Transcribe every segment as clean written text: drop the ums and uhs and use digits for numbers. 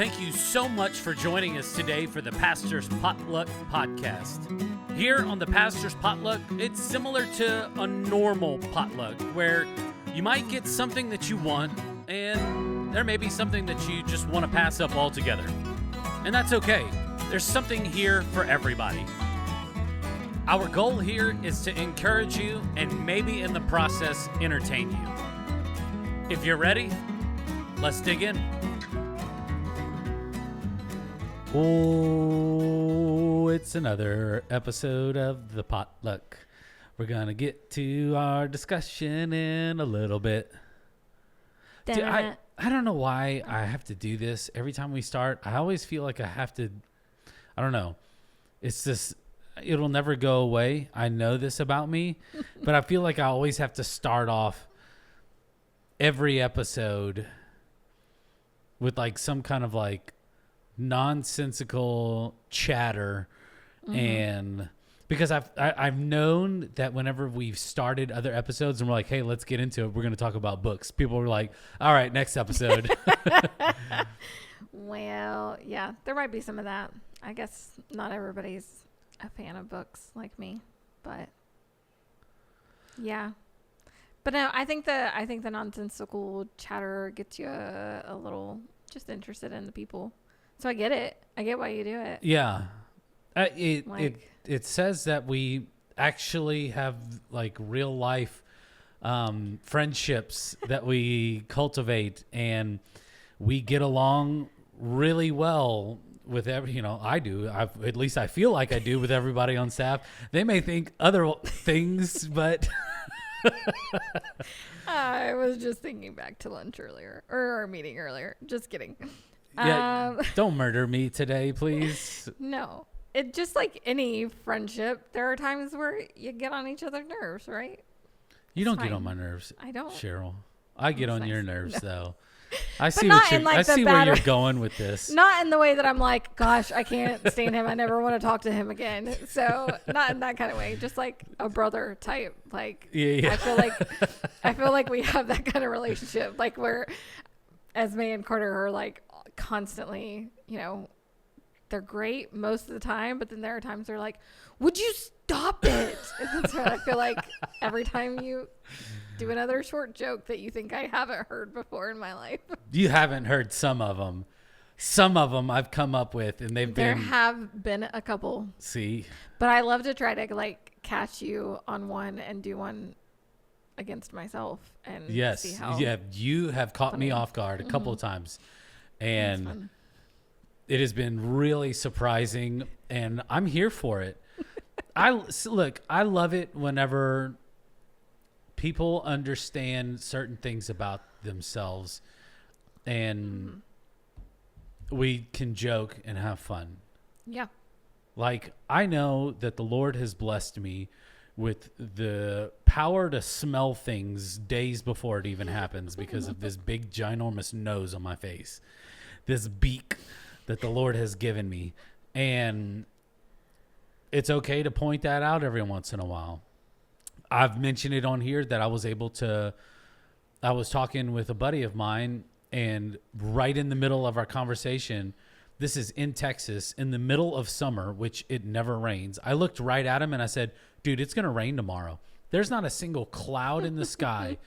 Thank you so much for joining us today for the Pastor's Potluck podcast. Here on the Pastor's Potluck, it's similar to a normal potluck where you might get something that you want and there may be something that you just want to pass up altogether. And that's okay. There's something here for everybody. Our goal here is to encourage you and maybe in the process entertain you. If you're ready, let's dig in. Oh, it's another episode of the Potluck. We're going to get to our discussion in a little bit. Dude, I don't know why I have to do this every time we start. I always feel like I have to, I don't know. It's just, it'll never go away. I know this about me, but I feel like I always have to start off every episode with like some kind of like nonsensical chatter. And because I've known that whenever we've started other episodes and we're like, hey, let's get into it, we're going to talk about books, people are like, all right, next episode. Well, yeah, there might be some of that. I guess not everybody's a fan of books like me, but yeah. But no, I think the nonsensical chatter gets you a little just interested in the people. So I get it. I get why you do it. Yeah. It says that we actually have like real life friendships that we cultivate, and we get along really well with I do. At least I feel like I do with everybody on staff. They may think other things, but I was just thinking back to lunch earlier or our meeting earlier. Just kidding. Yeah, don't murder me today, please. No. It just like any friendship, there are times where you get on each other's nerves, right? You don't get on my nerves. I don't. Cheryl. I get on your nerves, though. I see where you're going with this. Not in the way that I'm like, gosh, I can't stand him. I never want to talk to him again. So not in that kind of way. Just like a brother type. Like, yeah. I feel like we have that kind of relationship. Like where Esme and Carter are like constantly, they're great most of the time, but then there are times they're like, would you stop it? And that's what I feel like every time you do another short joke that you think I haven't heard before in my life. You haven't heard some of them. Some of them I've come up with, and there have been a couple. See? But I love to try to like catch you on one and do one against myself and see how. Yeah, you have caught me off guard a couple of times. And it has been really surprising, and I'm here for it. I love it whenever people understand certain things about themselves, and we can joke and have fun. Yeah. Like, I know that the Lord has blessed me with the power to smell things days before it even happens because of this big, ginormous nose on my face. This beak that the Lord has given me. And it's okay to point that out every once in a while. I've mentioned it on here that I was talking with a buddy of mine, and right in the middle of our conversation, this is in Texas, in the middle of summer, which it never rains. I looked right at him and I said, dude, it's going to rain tomorrow. There's not a single cloud in the sky.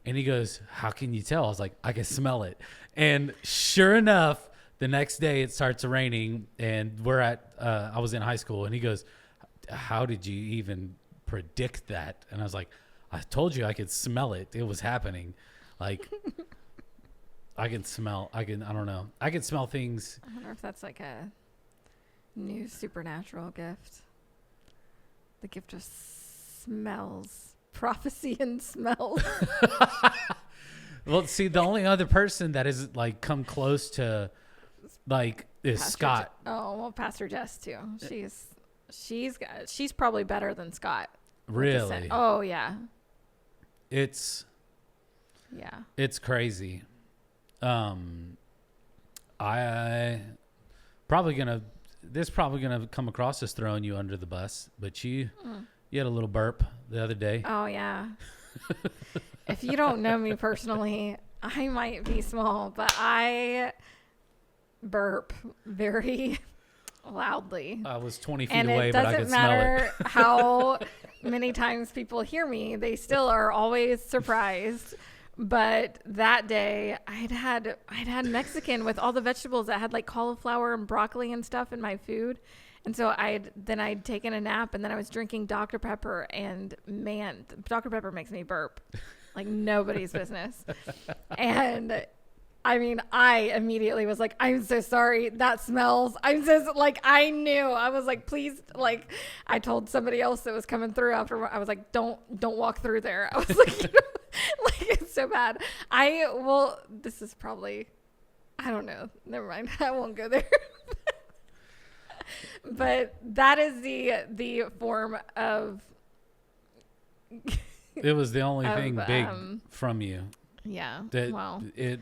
And he goes, how can you tell? I was like, I can smell it. And sure enough, the next day it starts raining, and I was in high school, and he goes, how did you even predict that? And I was like, I told you I could smell it. It was happening. Like, I don't know. I can smell things. I wonder if that's like a new supernatural gift. The gift of smells. Prophecy and smells. Well, see, the only other person that has like come close to like is Pastor Scott. well, Pastor Jess too. She's probably better than Scott. Really? Oh yeah. It's crazy. This probably gonna come across as throwing you under the bus, but you had a little burp the other day. Oh yeah. If you don't know me personally, I might be small, but burp very loudly. I was 20 feet And away, it but I doesn't could smell matter it. how many times people hear me, they still are always surprised. But that day I'd had Mexican with all the vegetables that had like cauliflower and broccoli and stuff in my food. And so I'd taken a nap, and then I was drinking Dr. Pepper, and man, Dr. Pepper makes me burp like nobody's business. And I mean, I immediately was like, I'm so sorry. That smells. I'm so, like, I knew. I was like, please, like, I told somebody else that was coming through after. I was like, don't walk through there. I was like, like, it's so bad. This is probably, I don't know. Never mind. I won't go there. But that is the form of. It was the only thing big from you. Yeah. That it.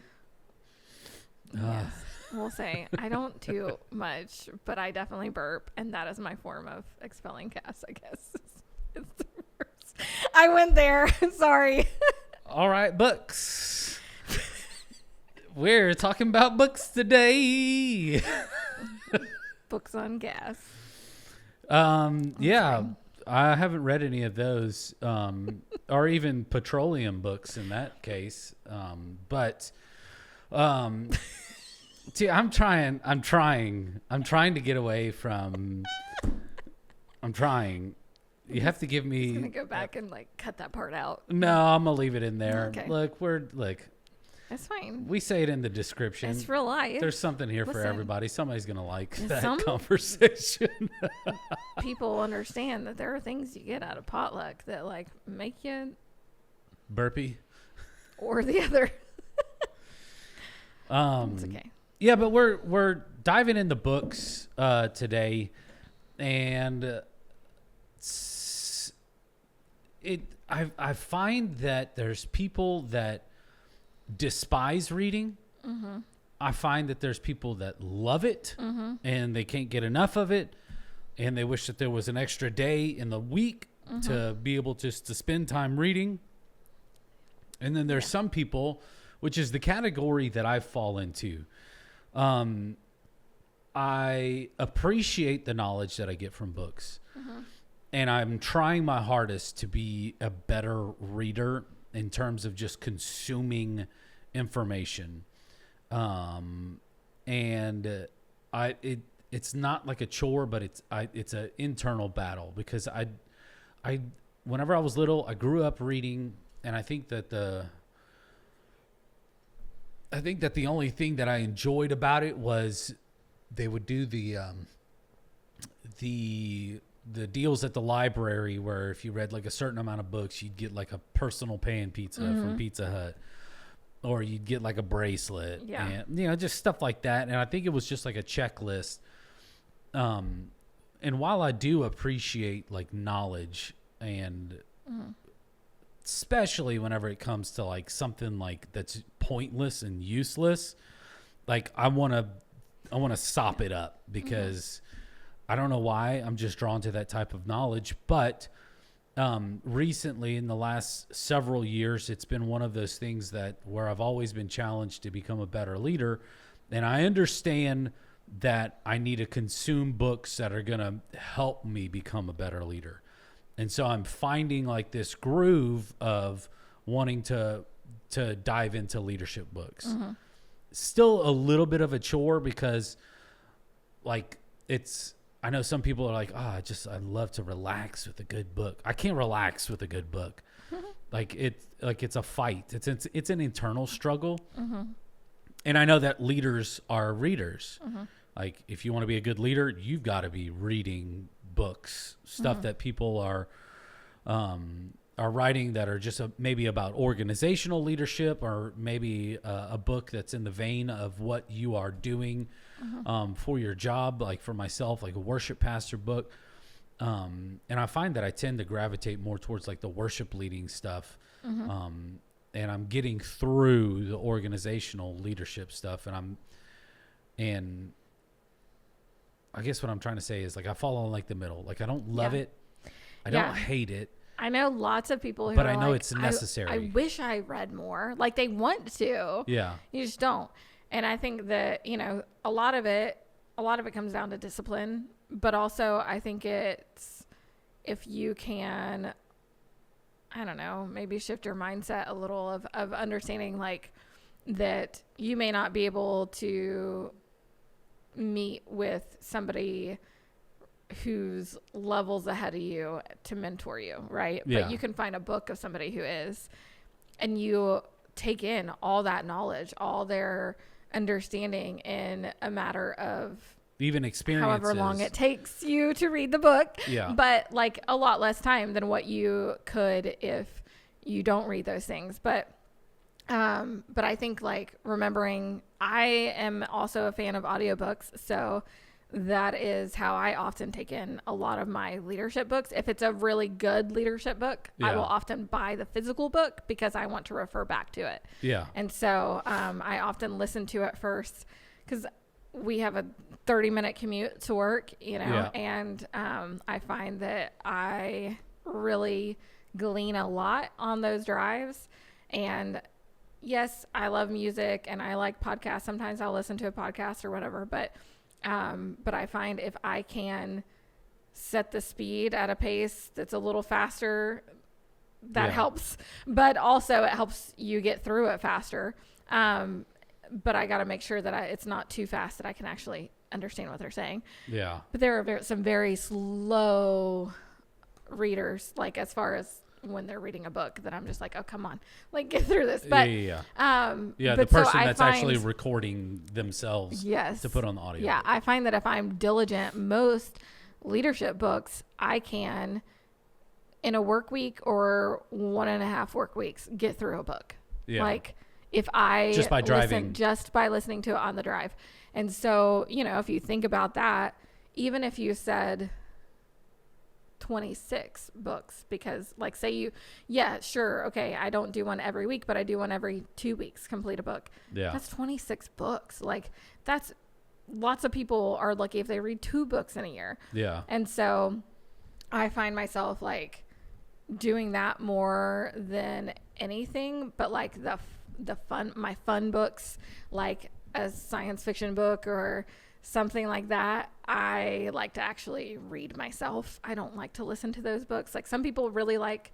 Yes. We'll say I don't too much, but I definitely burp, and that is my form of expelling gas, I guess. It's the worst. I went there. Sorry. All right, books. We're talking about books today. Books on gas. Yeah, I haven't read any of those, or even petroleum books in that case. But see, I'm trying to get away from. I'm trying. You have to give me. I'm gonna go back and like cut that part out. No, I'm gonna leave it in there. Okay. Look, That's fine. we say it in the description. It's real life. There's something here for Listen. everybody. Somebody's gonna like that Some- conversation. People understand that there are things you get out of potluck that like make you Burpee. or the other. It's okay. Yeah, but we're diving into books today, and I find that there's people that despise reading. Mm-hmm. I find that there's people that love it, Mm-hmm. and they can't get enough of it, and they wish that there was an extra day in the week to be able just to spend time reading. And then there's some people, which is the category that I fall into. I appreciate the knowledge that I get from books. And I'm trying my hardest to be a better reader in terms of just consuming information. And it's not like a chore, but it's an internal battle, because whenever I was little, I grew up reading, and I think that the only thing that I enjoyed about it was they would do the deals at the library where if you read like a certain amount of books, you'd get like a personal pan pizza from Pizza Hut, or you'd get like a bracelet, and just stuff like that. And I think it was just like a checklist. And while I do appreciate like knowledge, and especially whenever it comes to like something like that's pointless and useless, like I want to sop it up, because I don't know why I'm just drawn to that type of knowledge. But recently, in the last several years, it's been one of those things where I've always been challenged to become a better leader. And I understand that I need to consume books that are going to help me become a better leader. And so I'm finding like this groove of wanting to dive into leadership books. Still a little bit of a chore, because like I know some people are like, I love to relax with a good book. I can't relax with a good book. It's a fight. It's an internal struggle. And I know that leaders are readers. Like if you want to be a good leader, you've got to be reading books, stuff that people are writing that are just maybe about organizational leadership, or maybe a book that's in the vein of what you are doing for your job. Like for myself, like a worship pastor book. And I find that I tend to gravitate more towards like the worship leading stuff. And I'm getting through the organizational leadership stuff, and I guess what I'm trying to say is like I fall on like the middle. Like I don't love it. I don't hate it. I know lots of people who but are I know like, it's necessary. I wish I read more. Like they want to. Yeah. You just don't. And I think that, a lot of it comes down to discipline, but also I think it's, if you can, I don't know, maybe shift your mindset a little of understanding like that you may not be able to meet with somebody who's levels ahead of you to mentor you, right? Yeah. But you can find a book of somebody who is, and you take in all that knowledge, all their understanding in a matter of even experiences, however long it takes you to read the book. Yeah. But like a lot less time than what you could if you don't read those things. But I think like remembering, I am also a fan of audiobooks. So that is how I often take in a lot of my leadership books. If it's a really good leadership book, I will often buy the physical book because I want to refer back to it. Yeah. And so I often listen to it first because we have a 30-minute commute to work, and I find that I really glean a lot on those drives. And yes, I love music and I like podcasts. Sometimes I'll listen to a podcast or whatever, but I find if I can set the speed at a pace that's a little faster, that helps. But also it helps you get through it faster. But I got to make sure that it's not too fast that I can actually understand what they're saying. Yeah. But there are some very slow readers, like as far as when they're reading a book, that I'm just like, oh, come on, like get through this. But the person that's actually recording themselves to put on the audio. Yeah, I find that if I'm diligent, most leadership books I can, in a work week or 1.5 work weeks, get through a book. Yeah. Like if I just by driving, just by listening to it on the drive. And so, if you think about that, even if you said 26 books, because like say okay, I don't do one every week, but I do one every 2 weeks, complete a book. That's 26 books. Like that's, lots of people are lucky if they read 2 books in a year. And so I find myself like doing that more than anything, but like my fun books, like a science fiction book or something like that, I like to actually read myself. I don't like to listen to those books. Like some people really like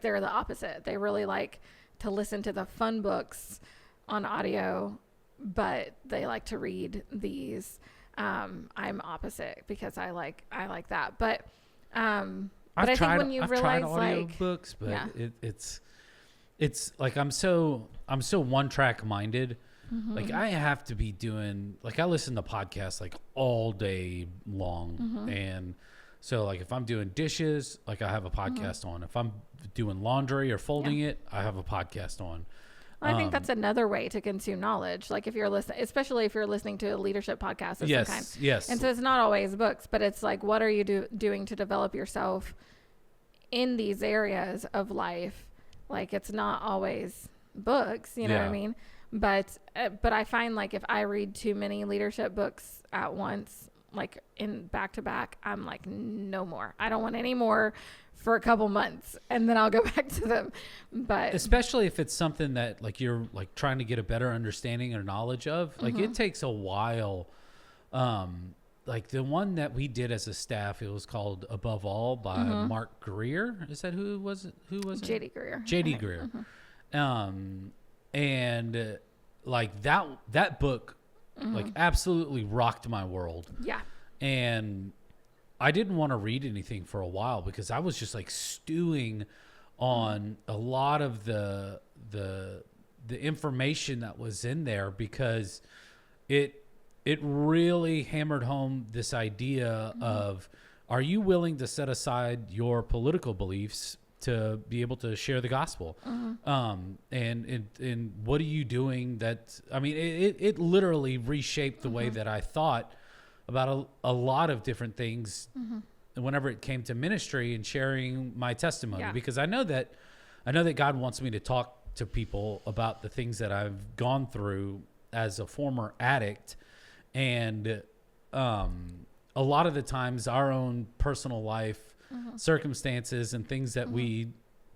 they're the opposite. They really like to listen to the fun books on audio, but they like to read these. I'm opposite because I like that. But I think when you realize audio books, but it's like I'm so one track minded. Mm-hmm. Like I have to be doing, like I listen to podcasts like all day long. Mm-hmm. And so like if I'm doing dishes, like I have a podcast on. If I'm doing laundry or folding it, I have a podcast on. I think that's another way to consume knowledge. Like if you're listening, especially if you're listening to a leadership podcast of some kind. Yes. And so it's not always books, but it's like, what are you doing to develop yourself in these areas of life? Like it's not always books, you know what I mean? But I find like if I read too many leadership books at once, like in back to back, I'm like, no more. I don't want any more for a couple months, and then I'll go back to them. But especially if it's something that like you're like trying to get a better understanding or knowledge of, like it takes a while. Like the one that we did as a staff, it was called Above All by Mark Greer. Is that who was it? J.D. Greer. J.D. Greer. And like that book like absolutely rocked my world. Yeah. And I didn't want to read anything for a while because I was just like stewing on a lot of the information that was in there, because it really hammered home this idea of, are you willing to set aside your political beliefs to be able to share the gospel? And what are you doing that, I mean, it literally reshaped the way that I thought about a lot of different things whenever it came to ministry and sharing my testimony, because I know that God wants me to talk to people about the things that I've gone through as a former addict. And a lot of the times our own personal life circumstances and things that we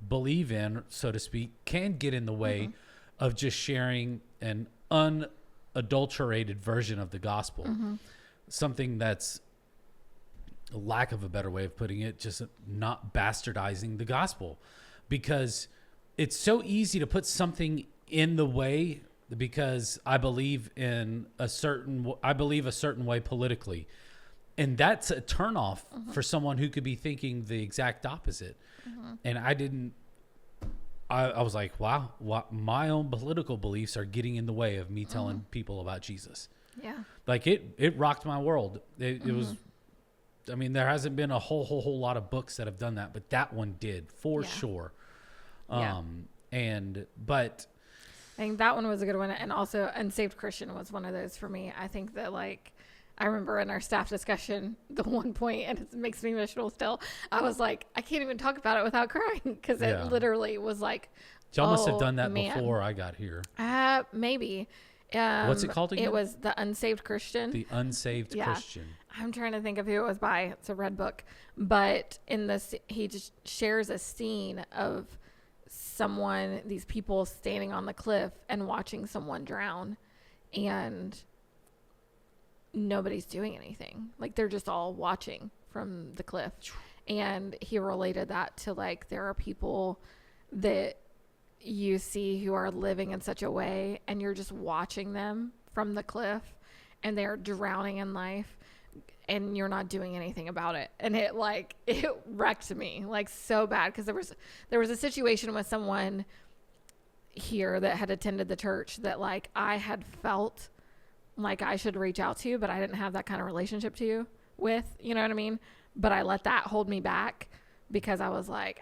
believe in, so to speak, can get in the way of just sharing an adulterated version of the gospel. Something that's, lack of a better way of putting it, just not bastardizing the gospel, because it's so easy to put something in the way because I believe a certain way politically. And that's a turnoff for someone who could be thinking the exact opposite. And I was like, wow, my own political beliefs are getting in the way of me telling people about Jesus. Yeah. Like it rocked my world. It was, I mean, there hasn't been a whole lot of books that have done that, but that one did for sure. But I think that one was a good one. And also Unsaved Christian was one of those for me. I think that, like, I remember in our staff discussion, the one point, and it makes me emotional still, I was like, I can't even talk about it without crying, because it literally was like, y'all must have done that before I got here. Maybe. What's it called again? It was The Unsaved Christian. The Unsaved Christian. I'm trying to think of who it was by. It's a red book. But in this, he just shares a scene of these people standing on the cliff and watching someone drown, and nobody's doing anything. Like, they're just all watching from the cliff. And he related that to, like, there are people that you see who are living in such a way, and you're just watching them from the cliff, and they're drowning in life, and you're not doing anything about it. And it wrecked me, like, so bad, because there was a situation with someone here that had attended the church that, like, I had felt like I should reach out to, but I didn't have that kind of relationship with, you know what I mean? But I let that hold me back, because I was like,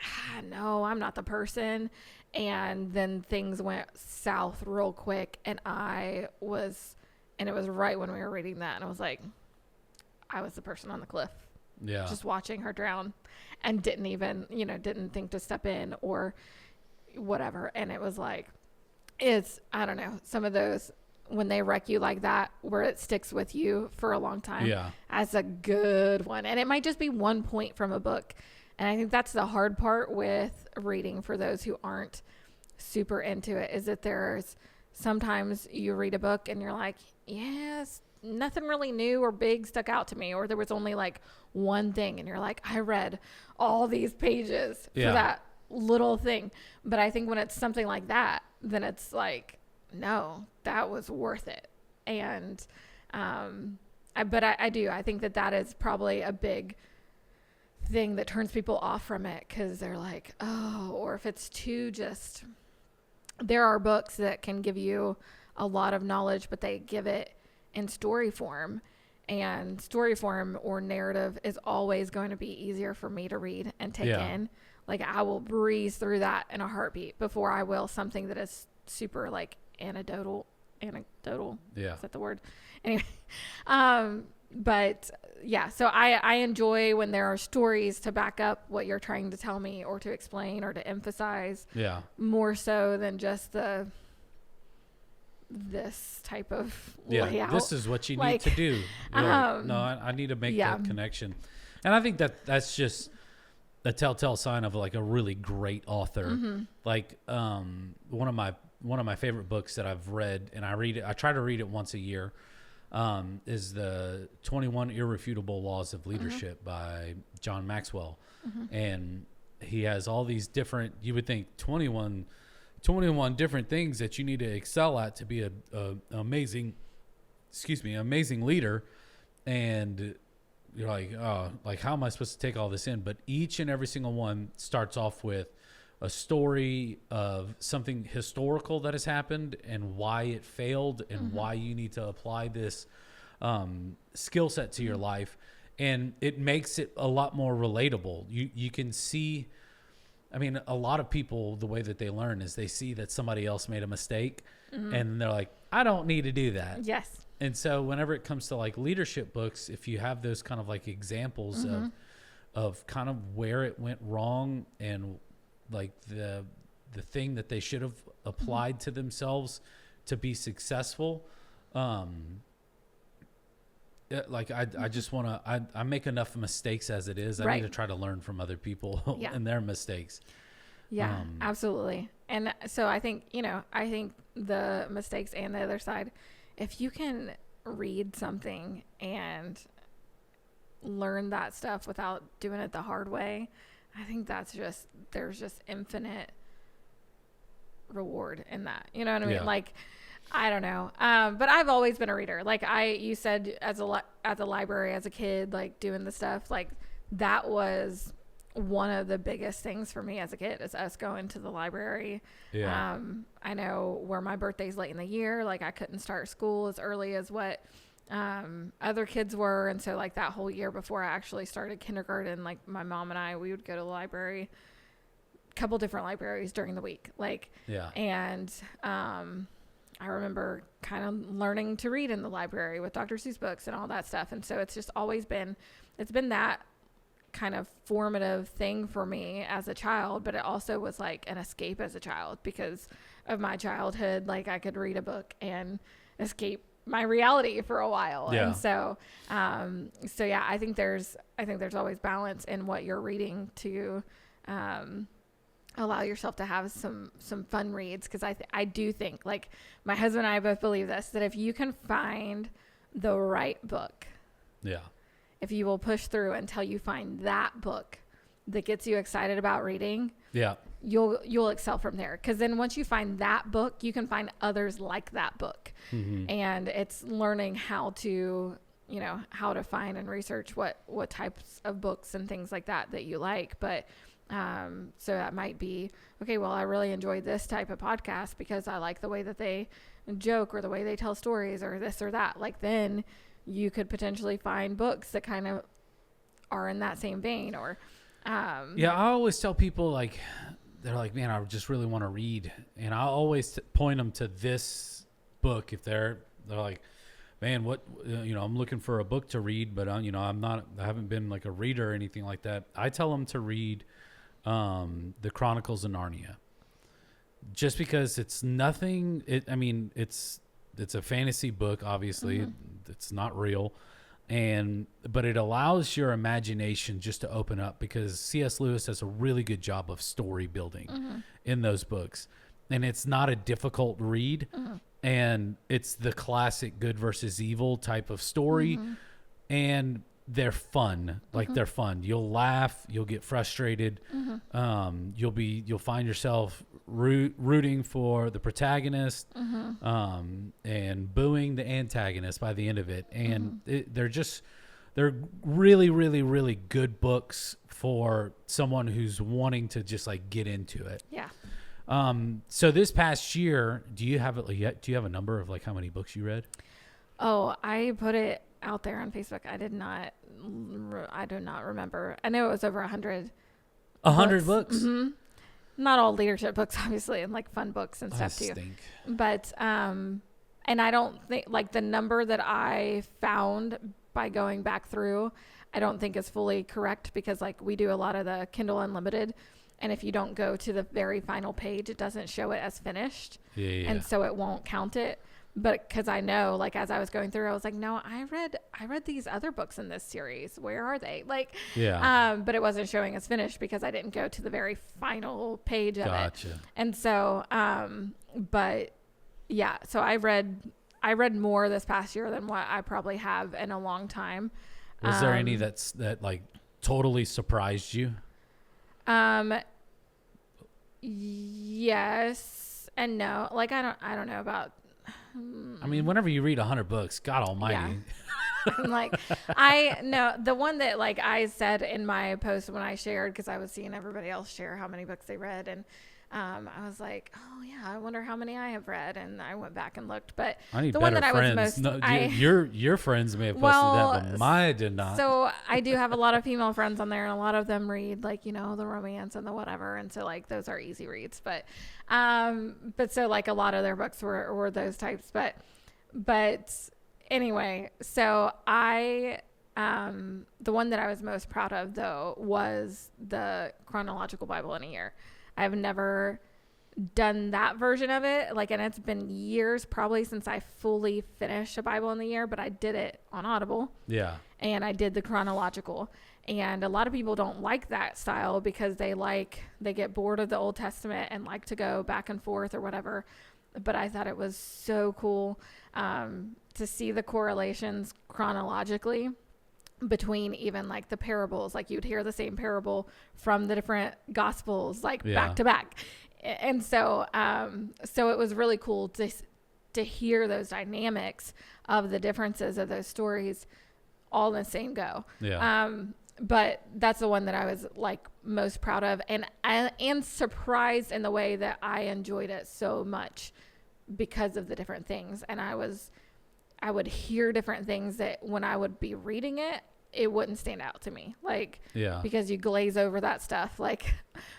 no, I'm not the person. And then things went south real quick, and it was right when we were reading that, and I was like, I was the person on the cliff, just watching her drown, and didn't think to step in or whatever. And it was like, I don't know, some of those, when they wreck you like that, where it sticks with you for a long time, as a good one. And it might just be one point from a book. And I think that's the hard part with reading for those who aren't super into it, is that there's sometimes you read a book and you're like, yes, nothing really new or big stuck out to me, or there was only like one thing, and you're like, I read all these pages for that little thing. But I think when it's something like that, then it's like, no, that was worth it. And I think that is probably a big thing that turns people off from it, because they're like, oh, or if it's there are books that can give you a lot of knowledge, but they give it in story form, and story form or narrative is always going to be easier for me to read and take in. Like, I will breeze through that in a heartbeat before I will something that is super, like, anecdotal. Is that the word? Anyway. But yeah, so I enjoy when there are stories to back up what you're trying to tell me, or to explain, or to emphasize, more so than just this type of layout. This is what you need to do. I need to make that connection. And I think that's just a telltale sign of, like, a really great author. Like, one of my favorite books that I've read, and I try to read it once a year, is the 21 Irrefutable Laws of Leadership by John Maxwell. And he has all these different, you would think 21 different things that you need to excel at to be a amazing leader. And you're like, oh, like, how am I supposed to take all this in? But each and every single one starts off with a story of something historical that has happened, and why it failed, and why you need to apply this skill set to your life. And it makes it a lot more relatable. You can see, I mean, a lot of people, the way that they learn is they see that somebody else made a mistake, and they're like, I don't need to do that. Yes. And so whenever it comes to, like, leadership books, if you have those kind of, like, examples of kind of where it went wrong, and, like, the thing that they should have applied to themselves to be successful, like, I just want to, I make enough mistakes as it is. I need to try to learn from other people and their mistakes. Yeah, absolutely. And so I think the mistakes and the other side if you can read something and learn that stuff without doing it the hard way, I think there's just infinite reward in that. You know what I mean? Yeah. Like, I don't know. But I've always been a reader. Like you said, at the library as a kid, like doing the stuff, like that was one of the biggest things for me as a kid, is us going to the library. Yeah. I know where my birthday's late in the year, like I couldn't start school as early as what other kids were. And so like that whole year before I actually started kindergarten, like my mom and I, we would go to the library, a couple different libraries during the week. Like, Yeah. and, I remember kind of learning to read in the library with Dr. Seuss books and all that stuff. And so it's just always been, it's been that kind of formative thing for me as a child, but it also was like an escape as a child because of my childhood. Like I could read a book and escape my reality for a while. Yeah. And so, so yeah, I think there's always balance in what you're reading to, allow yourself to have some fun reads. Cause I do think, like my husband and I both believe this, that if you can find the right book, Yeah. if you will push through until you find that book that gets you excited about reading, Yeah. you'll excel from there. Cause then once you find that book, you can find others like that book. Mm-hmm. And it's learning how to, how to find and research what types of books and things like that you like. But, so that might be, okay, well, I really enjoyed this type of podcast because I like the way that they joke or the way they tell stories or this or that. Like then you could potentially find books that kind of are in that same vein or, Yeah. I always tell people like, they're like, man, I just really want to read. And I always point them to this book. If they're like, man, what, I'm looking for a book to read, but I haven't been like a reader or anything like that. I tell them to read, the Chronicles of Narnia, just because it's nothing. It's a fantasy book. Obviously, Mm-hmm. It's not real. But it allows your imagination just to open up because C.S. Lewis does a really good job of story building Mm-hmm. in those books. And it's not a difficult read. Mm-hmm. And it's the classic good versus evil type of story. Mm-hmm. And they're fun. Like Mm-hmm. they're fun. You'll laugh. You'll get frustrated. Mm-hmm. You'll find yourself rooting for the protagonist, Mm-hmm. and booing the antagonist by the end of it. And Mm-hmm. they're really, really, really good books for someone who's wanting to just like get into it. Yeah. So this past year, do you have a number of like how many books you read? Oh, I put it out there on Facebook. I do not remember. I know it was over 100. 100 books? Mm-hmm. Not all leadership books, obviously, and like fun books and stuff too. Stink. But, and I don't think like the number that I found by going back through, I don't think is fully correct because like we do a lot of the Kindle Unlimited. And if you don't go to the very final page, it doesn't show it as finished. Yeah. And so it won't count it. But because I know, like, as I was going through, I was like, no, I read these other books in this series. Where are they? Like, Yeah. but it wasn't showing as finished because I didn't go to the very final page of it. Gotcha. And so, but yeah, so I read more this past year than what I probably have in a long time. Was there any that like totally surprised you? Yes and no. Like, I don't know about. I mean, whenever you read 100 books, God Almighty. Yeah. I'm like, I know the one that like I said in my post when I shared, because I was seeing everybody else share how many books they read. And I was like, oh yeah, I wonder how many I have read. And I went back and looked, but I need the better one that friends. I was most, Your friends may have posted that, but mine did not. So I do have a lot of female friends on there, and a lot of them read like, the romance and the whatever. And so like those are easy reads, but so like a lot of their books were those types, but anyway, so the one that I was most proud of though was the chronological Bible in a year. I've never done that version of it. Like, and it's been years probably since I fully finished a Bible in the year, but I did it on Audible. Yeah. And I did the chronological. And a lot of people don't like that style because they get bored of the Old Testament and like to go back and forth or whatever. but I thought it was so cool to see the correlations chronologically between even like the parables. Like you'd hear the same parable from the different gospels, like back to back. And so it was really cool to hear those dynamics of the differences of those stories all in the same go. But that's the one that I was like most proud of, and surprised in the way that I enjoyed it so much because of the different things. And I would hear different things that when I would be reading it, it wouldn't stand out to me. Like, because you glaze over that stuff. Like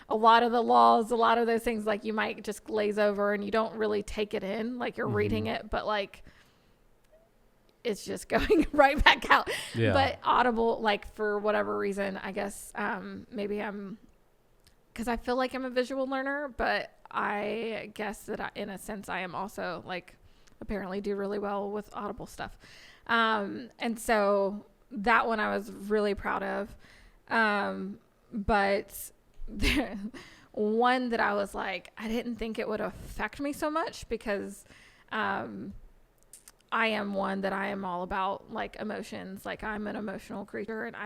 a lot of the laws, a lot of those things, like you might just glaze over and you don't really take it in, like you're reading it, but like it's just going right back out. But Audible, like for whatever reason, I guess maybe because I feel like I'm a visual learner, but I guess that in a sense I am also like apparently do really well with Audible stuff. And so that one I was really proud of. But one that I was like, I didn't think it would affect me so much because I am one that I am all about like emotions. Like I'm an emotional creature, and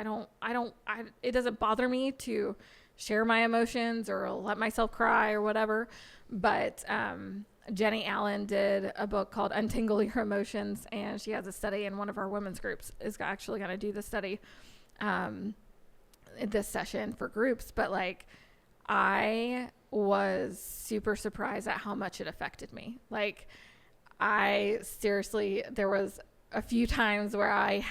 it doesn't bother me to share my emotions or let myself cry or whatever. But Jenny Allen did a book called Untangle Your Emotions, and she has a study in one of our women's groups is actually going to do the study this session for groups. But like I was super surprised at how much it affected me. Like I seriously, there was a few times where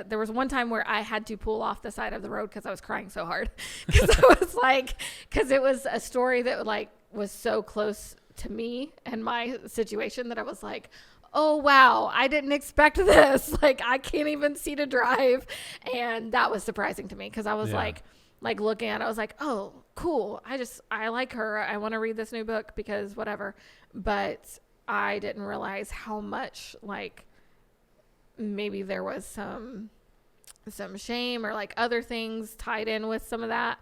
there was one time where I had to pull off the side of the road because I was crying so hard. Because it was a story that like was so close to me and my situation that I was like, oh wow, I didn't expect this. Like I can't even see to drive. And that was surprising to me because I was like looking at it, I was like, oh cool. I like her. I want to read this new book because whatever. But I didn't realize how much like maybe there was some shame or like other things tied in with some of that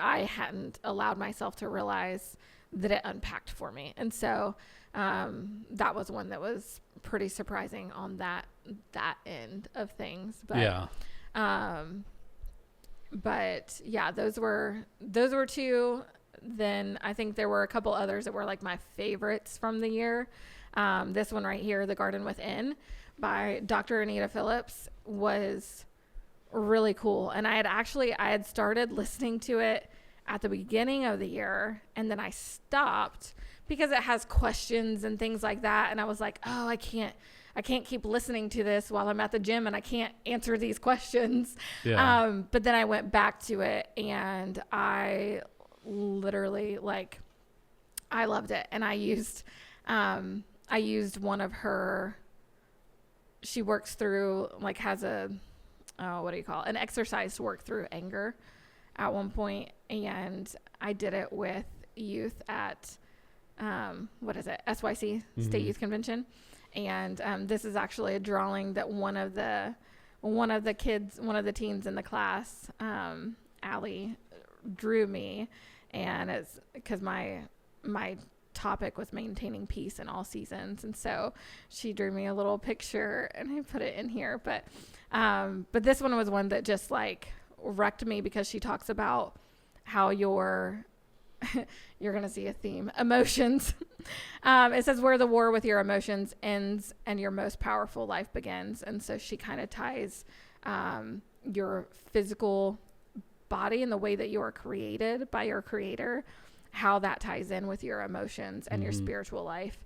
I hadn't allowed myself to realize that it unpacked for me. And so that was one that was pretty surprising on that end of things. But but yeah, those were two. Then I think there were a couple others that were like my favorites from the year. This one right here, The Garden Within by Dr. Anita Phillips, was really cool. And I had started listening to it at the beginning of the year, and then I stopped because it has questions and things like that. And I was like, oh, I can't keep listening to this while I'm at the gym and I can't answer these questions. But then I went back to it and I literally like I loved it. And I used one of her, she works through like has an exercise to work through anger at one point, and I did it with youth at SYC, State Youth Convention. And this is actually a drawing that one of the teens in the class, Allie, drew me. And it's because my topic was maintaining peace in all seasons. And so she drew me a little picture and I put it in here. But this one was one that just like wrecked me because she talks about how you're going to see a theme, emotions. It says where the war with your emotions ends and your most powerful life begins. And so she kind of ties your physical body and the way that you are created by your creator, how that ties in with your emotions and your spiritual life,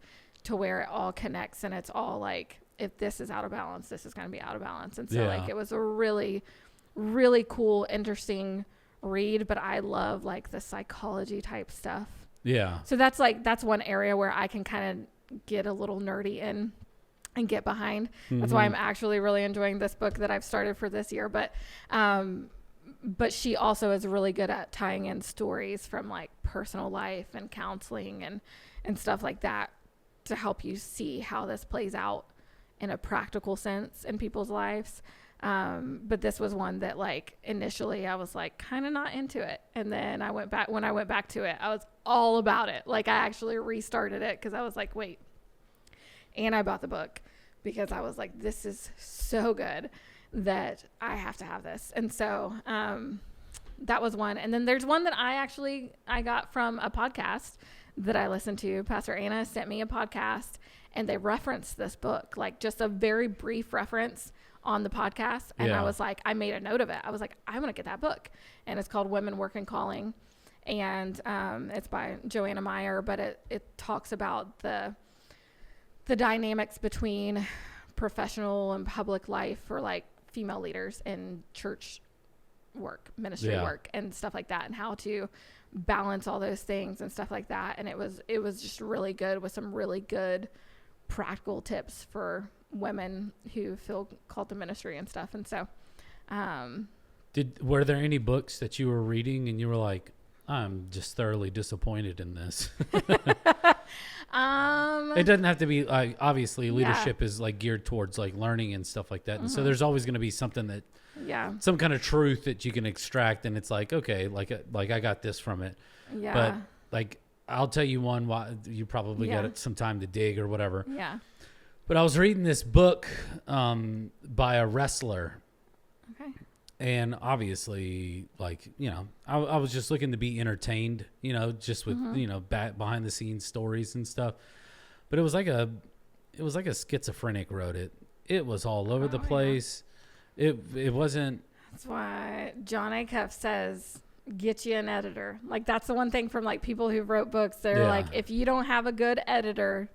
to where it all connects. And it's all like, if this is out of balance, this is going to be out of balance. And so like it was a really, really cool, interesting read. But I love like the psychology type stuff. So that's one area where I can kind of get a little nerdy in and get behind. That's why I'm actually really enjoying this book that I've started for this year. But she also is really good at tying in stories from like personal life and counseling and stuff like that to help you see how this plays out in a practical sense in people's lives. But this was one that like initially I was like kind of not into it. And then when I went back to it, I was all about it. Like I actually restarted it because I was like, wait, and I bought the book because I was like, this is so good that I have to have this. And so that was one. And then there's one that I got from a podcast that I listened to. Pastor Anna sent me a podcast, and they referenced this book, like just a very brief reference on the podcast. And I was like, I made a note of it. I was like, I want to get that book. And it's called Women, Work, and Calling. And it's by Joanna Meyer, but it talks about the dynamics between professional and public life for like female leaders in church work, ministry work, and stuff like that, and how to balance all those things and stuff like that. And it was just really good, with some really good practical tips for women who feel called to ministry and stuff. And so were there any books that you were reading and you were like, I'm just thoroughly disappointed in this? It doesn't have to be like, obviously leadership is like geared towards like learning and stuff like that. And so there's always going to be something that, some kind of truth that you can extract. And it's like, okay, like I got this from it. Yeah. But like, I'll tell you one, why you probably got some time to dig or whatever. Yeah. But I was reading this book by a wrestler. Okay. And obviously, like, you know, I was just looking to be entertained, you know, just with, you know, behind the scenes stories and stuff. But it was like a schizophrenic wrote it. It was all over the place. Yeah. It wasn't. That's why John Acuff says, get you an editor. Like, that's the one thing from like people who wrote books. They're like, if you don't have a good editor,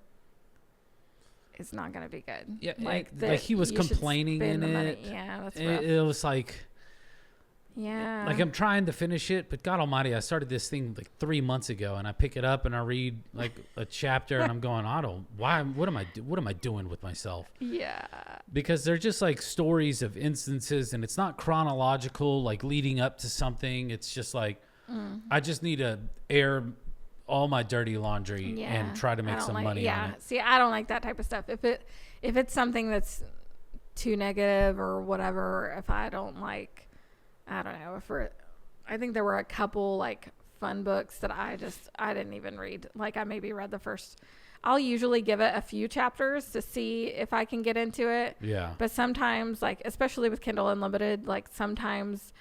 it's not going to be good. Yeah. Like he was complaining in it. Yeah. That's rough. It was like, yeah. Like, I'm trying to finish it, but God Almighty, I started this thing like 3 months ago, and I pick it up and I read like a chapter, and I'm going, what am I doing with myself? Yeah. Because they're just like stories of instances, and it's not chronological, like leading up to something. It's just like, I just need to air all my dirty laundry and try to make some money on it. See, I don't like that type of stuff. If it's something that's too negative or whatever, if I don't like, I don't know, I think there were a couple like fun books that I didn't even read. Like, I maybe read the first. I'll usually give it a few chapters to see if I can get into it. Yeah. But sometimes, like, especially with Kindle Unlimited, like sometimes,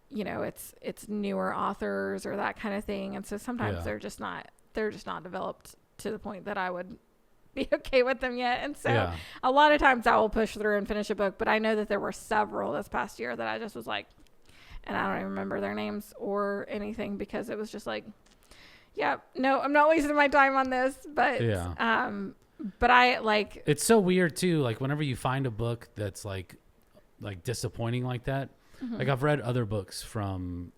you know, it's newer authors or that kind of thing. And so sometimes they're just not developed to the point that I would be okay with them yet. And so a lot of times I will push through and finish a book, but I know that there were several this past year that I just was like, and I don't even remember their names or anything, because it was just like, no, I'm not wasting my time on this. But but I like, it's so weird too, like whenever you find a book that's like disappointing like that. Like, I've read other books from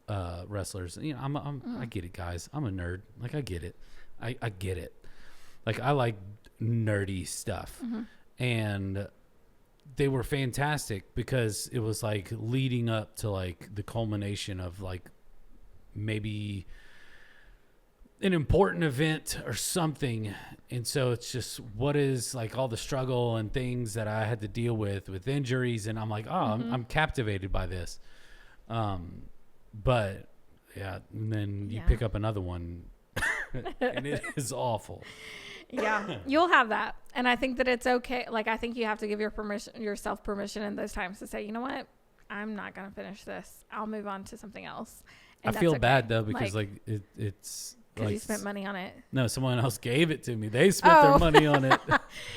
wrestlers. You know, I get it, guys. I'm a nerd. Like, I get it. I get it. Like, I like nerdy stuff. And they were fantastic because it was like leading up to like the culmination of like maybe an important event or something. And so it's just, what is like all the struggle and things that I had to deal with injuries. And I'm like, I'm captivated by this. But yeah. And then you pick up another one and it is awful. Yeah, you'll have that. And I think that it's okay. Like, I think you have to give yourself permission in those times to say, you know what? I'm not going to finish this. I'll move on to something else. And I feel bad though, because it's because you spent money on it. No, someone else gave it to me. They spent their money on it.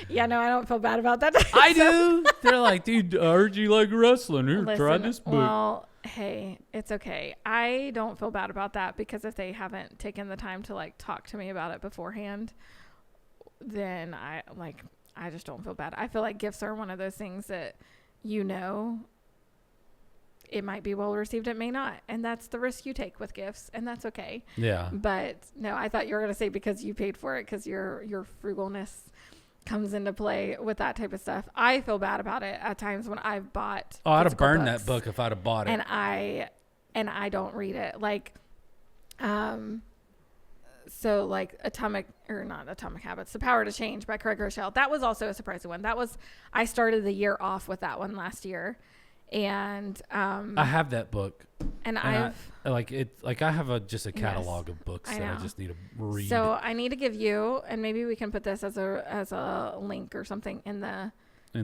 Yeah, no, I don't feel bad about that. I do. They're like, dude, I heard you like wrestling. Here, try this book. Well, hey, it's okay. I don't feel bad about that, because if they haven't taken the time to like talk to me about it beforehand, then I just don't feel bad. I feel like gifts are one of those things that, you know, it might be well received, it may not, and that's the risk you take with gifts, and that's okay. Yeah. But no, I thought you were gonna say because you paid for it, because your frugalness comes into play with that type of stuff. I feel bad about it at times when I've bought. Oh, I'd have burned that book if I'd have bought it. And I don't read it. Like, so like Atomic Habits, The Power to Change by Craig Rochelle. That was also a surprising one. I started the year off with that one last year. And I have that book. and And I've I have just a catalog of books I that I know. just need to read. So I need to give you, and maybe we can put this as a link or something in the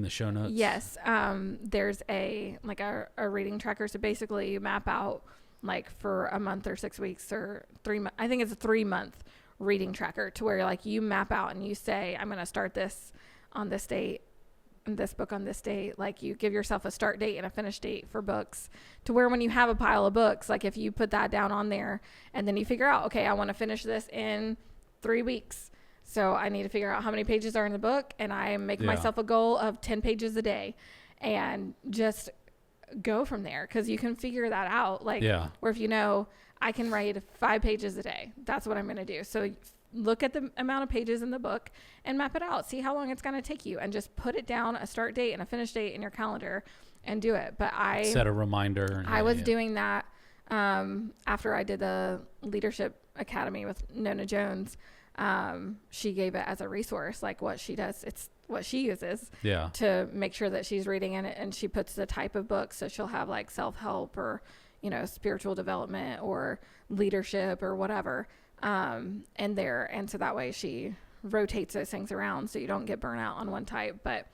show notes. Yes. There's a reading tracker. So basically you map out like for a month or 6 weeks or 3 months. I think it's a 3-month reading tracker to where like you map out and you say, I'm going to start this on this date and this book on this date. Like you give yourself a start date and a finish date for books to where when you have a pile of books, like if you put that down on there and then you figure out, okay, I want to finish this in 3 weeks. So I need to figure out how many pages are in the book, and I make myself a goal of 10 pages a day and just go from there, because you can figure that out. Like, where if you know, I can write 5 pages a day. That's what I'm going to do. So look at the amount of pages in the book and map it out. See how long it's going to take you, and just put it down, a start date and a finish date in your calendar, and do it. But I set a reminder. I was doing that after I did the Leadership Academy with Nona Jones. She gave it as a resource, like what she does. It's what she uses to make sure that she's reading in it. And she puts the type of books. So she'll have like self-help or, spiritual development or leadership or whatever, in there. And so that way she rotates those things around so you don't get burnt out on one type. But,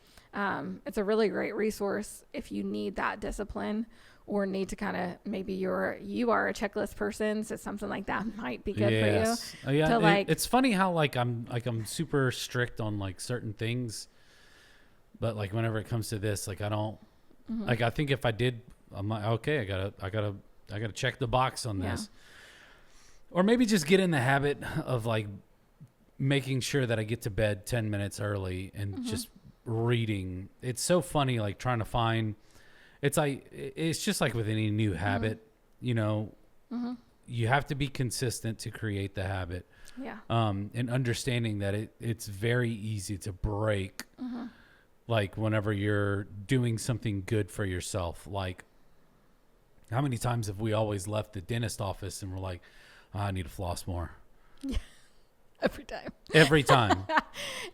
it's a really great resource if you need that discipline or need to kind of, maybe you are a checklist person, so something like that might be good for you. It's funny how I'm super strict on like certain things, but like whenever it comes to this, like I don't like, I think if I did, I'm like, okay, I gotta check the box on this, or maybe just get in the habit of like making sure that I get to bed 10 minutes early and just reading. It's so funny, like trying to find. It's just like with any new habit, you have to be consistent to create the habit. Yeah. And understanding that it's very easy to break, like whenever you're doing something good for yourself. Like, how many times have we always left the dentist office and we're like, I need to floss more. Yeah. Every time. Every time.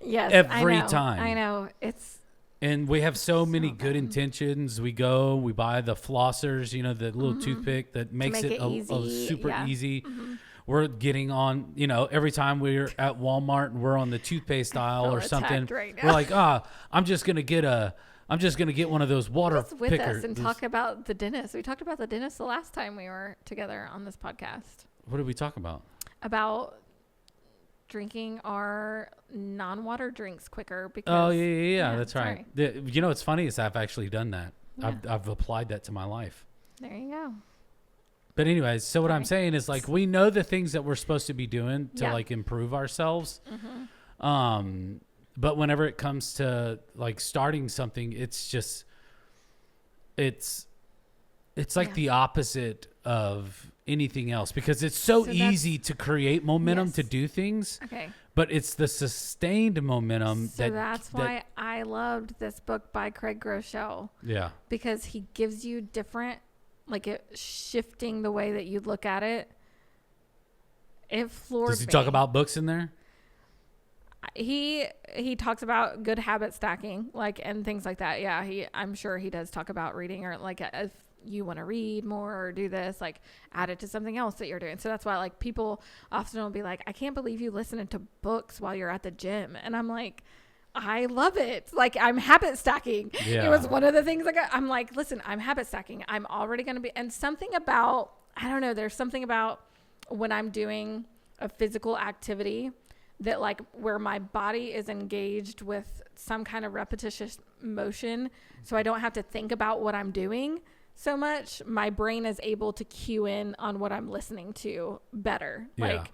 Yes. Every time. I know. And we have so many good intentions. We buy the flossers, the little toothpick that makes it super easy. We're getting on, every time we're at Walmart and we're on the toothpaste aisle or something, right we're like, I'm just going to get one of those water pickers. With us and talk about the dentist. We talked about the dentist the last time we were together on this podcast. What did we talk about? About drinking our non-water drinks quicker. Because that's right. It's funny is I've actually done that. I've applied that to my life. There you go. But anyways, so what I'm saying is like, we know the things that we're supposed to be doing to like improve ourselves. But whenever it comes to like starting something, it's just, it's like the opposite of anything else, because it's so easy to create momentum to do things. Okay. But it's the sustained momentum that's why I loved this book by Craig Groeschel. Yeah. Because he gives you different, shifting the way that you look at it. It floored me. Does he talk about books in there? He talks about good habit stacking, and things like that. Yeah, I'm sure he does talk about reading, or if you want to read more or do this, add it to something else that you're doing. So that's why people often will be like, I can't believe you listening to books while you're at the gym. And I'm like, I love it. I'm habit stacking. Yeah. It was one of the things I'm like, listen, I'm habit stacking. I'm already going to be, and something about, I don't know, there's something about when I'm doing a physical activity that where my body is engaged with some kind of repetitious motion. So I don't have to think about what I'm doing so much. My brain is able to cue in on what I'm listening to better. Yeah.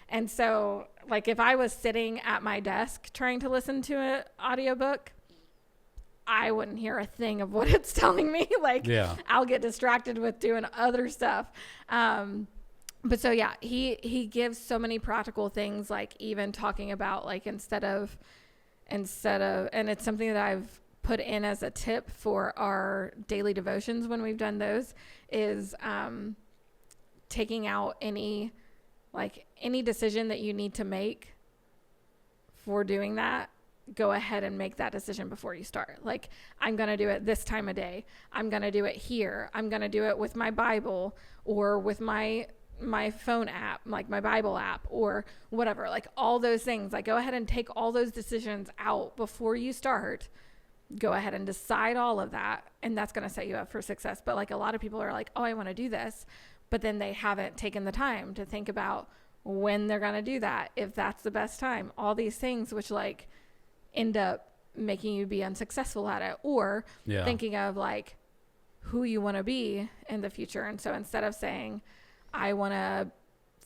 And so if I was sitting at my desk trying to listen to an audiobook, I wouldn't hear a thing of what it's telling me. I'll get distracted with doing other stuff. But so, yeah, he gives so many practical things, even talking about instead of, and it's something that I've put in as a tip for our daily devotions when we've done those, is taking out any decision that you need to make for doing that. go ahead and make that decision before you start. Like, I'm going to do it this time of day. I'm going to do it here. I'm going to do it with my Bible or with my phone app, like my Bible app or whatever, like all those things. Like, go ahead and take all those decisions out before you start. Go ahead and decide all of that. And that's going to set you up for success. But like, a lot of people are like, oh, I want to do this, but then they haven't taken the time to think about when they're going to do that, if that's the best time, all these things, which like end up making you be unsuccessful at it, or thinking of like who you want to be in the future. And so instead of saying, I want to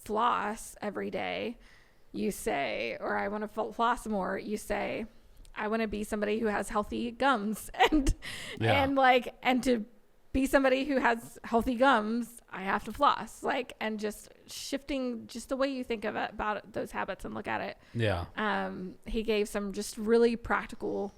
floss every day, you say, or I want to floss more, you say, I want to be somebody who has healthy gums. And to be somebody who has healthy gums, I have to floss. Like, and just shifting just the way you think of it, about those habits and look at it. Yeah. He gave some just really practical,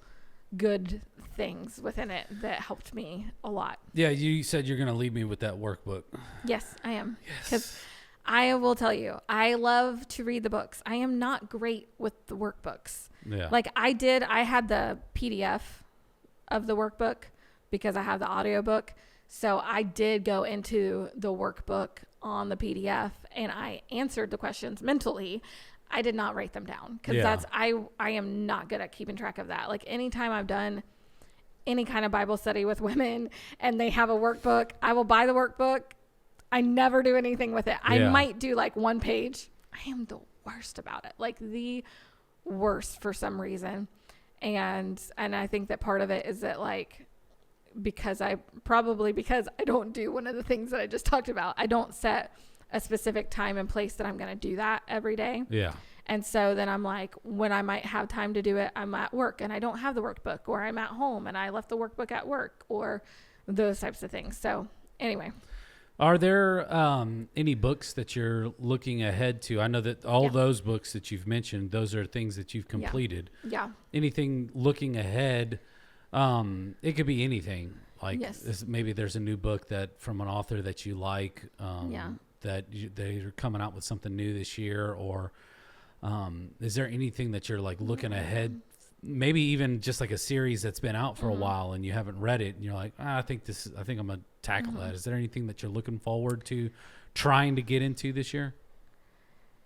good things within it that helped me a lot. Yeah. You said you're going to leave me with that workbook. Yes, I am. Yes. Because I will tell you, I love to read the books. I am not great with the workbooks. Yeah. Like I had the PDF of the workbook because I have the audiobook. So I did go into the workbook on the PDF and I answered the questions mentally. I did not write them down because I am not good at keeping track of that. Like anytime I've done any kind of Bible study with women and they have a workbook, I will buy the workbook. I never do anything with it. I might do like one page. I am the worst about it. Like the worst for some reason. And I think that part of it is that like, because I don't do one of the things that I just talked about. I don't set a specific time and place that I'm going to do that every day. Yeah. And so then I'm like, when I might have time to do it, I'm at work and I don't have the workbook, or I'm at home and I left the workbook at work, or those types of things. So anyway. Are there any books that you're looking ahead to? I know that all those books that you've mentioned, those are things that you've completed. Yeah. Anything looking ahead? It could be anything. Like maybe there's a new book that from an author that you like, that they're coming out with something new this year, or is there anything that you're like looking ahead? Maybe even just like a series that's been out for a while and you haven't read it and you're like, I think I'm gonna tackle that. Is there anything that you're looking forward to trying to get into this year?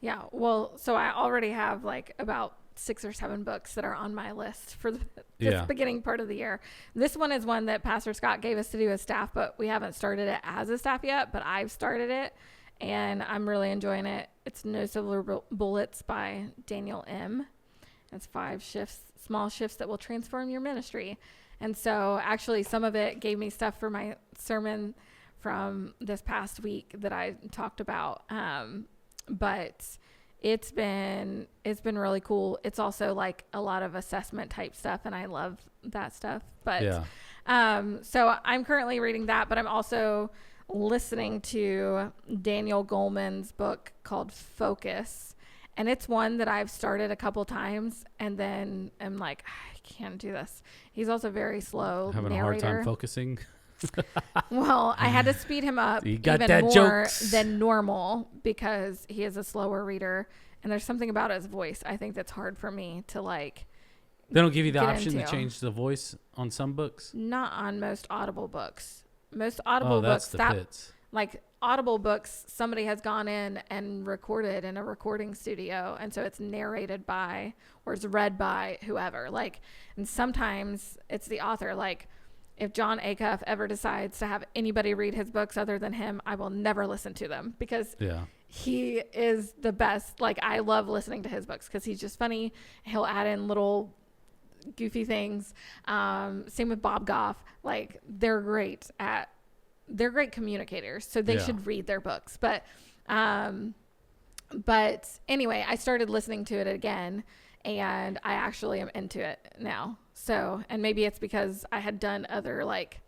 Yeah. Well, so I already have like about 6 or 7 books that are on my list for this beginning part of the year. This one is one that Pastor Scott gave us to do as staff, but we haven't started it as a staff yet, but I've started it and I'm really enjoying it. It's No Silver Bullets by Daniel M. It's 5 small shifts that will transform your ministry. And so actually some of it gave me stuff for my sermon from this past week that I talked about. But it's been really cool. It's also like a lot of assessment type stuff, and I love that stuff. But so I'm currently reading that, but I'm also listening to Daniel Goleman's book called Focus. And it's one that I've started a couple times and then I'm like, I can't do this. He's also very slow. Having narrator. a hard time focusing. Well, I had to speed him up even more jokes than normal because he is a slower reader. And there's something about his voice, I think, that's hard for me to like. They don't give you the option to change the voice on some books? Not on most Audible books. Most Audible books, like Audible books, somebody has gone in and recorded in a recording studio. And so it's narrated by or it's read by whoever. Like, and sometimes it's the author. Like, if John Acuff ever decides to have anybody read his books other than him, I will never listen to them because he is the best. Like, I love listening to his books because he's just funny. He'll add in little goofy things. Same with Bob Goff. Like, they're great communicators, so they should read their books. But anyway, I started listening to it again, and I actually am into it now. So, and maybe it's because I had done other like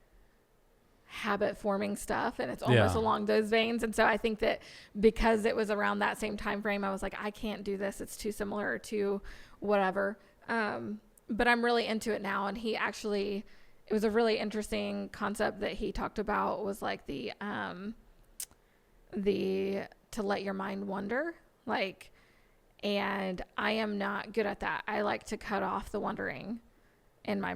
habit forming stuff and it's almost along those veins. And so I think that because it was around that same time frame, I was like, I can't do this. It's too similar to whatever. But I'm really into it now. And it was a really interesting concept that he talked about was like the to let your mind wander, like, And I am not good at that. I like to cut off the wondering in my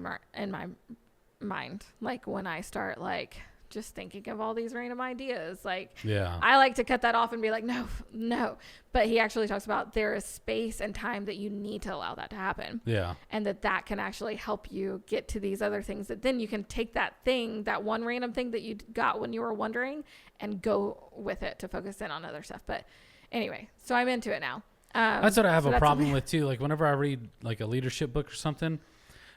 mind. Like when I start like just thinking of all these random ideas, like I like to cut that off and be like, no. But he actually talks about there is space and time that you need to allow that to happen. Yeah. And that can actually help you get to these other things that then you can take that thing, that one random thing that you got when you were wondering, and go with it to focus in on other stuff. But anyway, so I'm into it now. That's what I have a problem with too. Like whenever I read like a leadership book or something,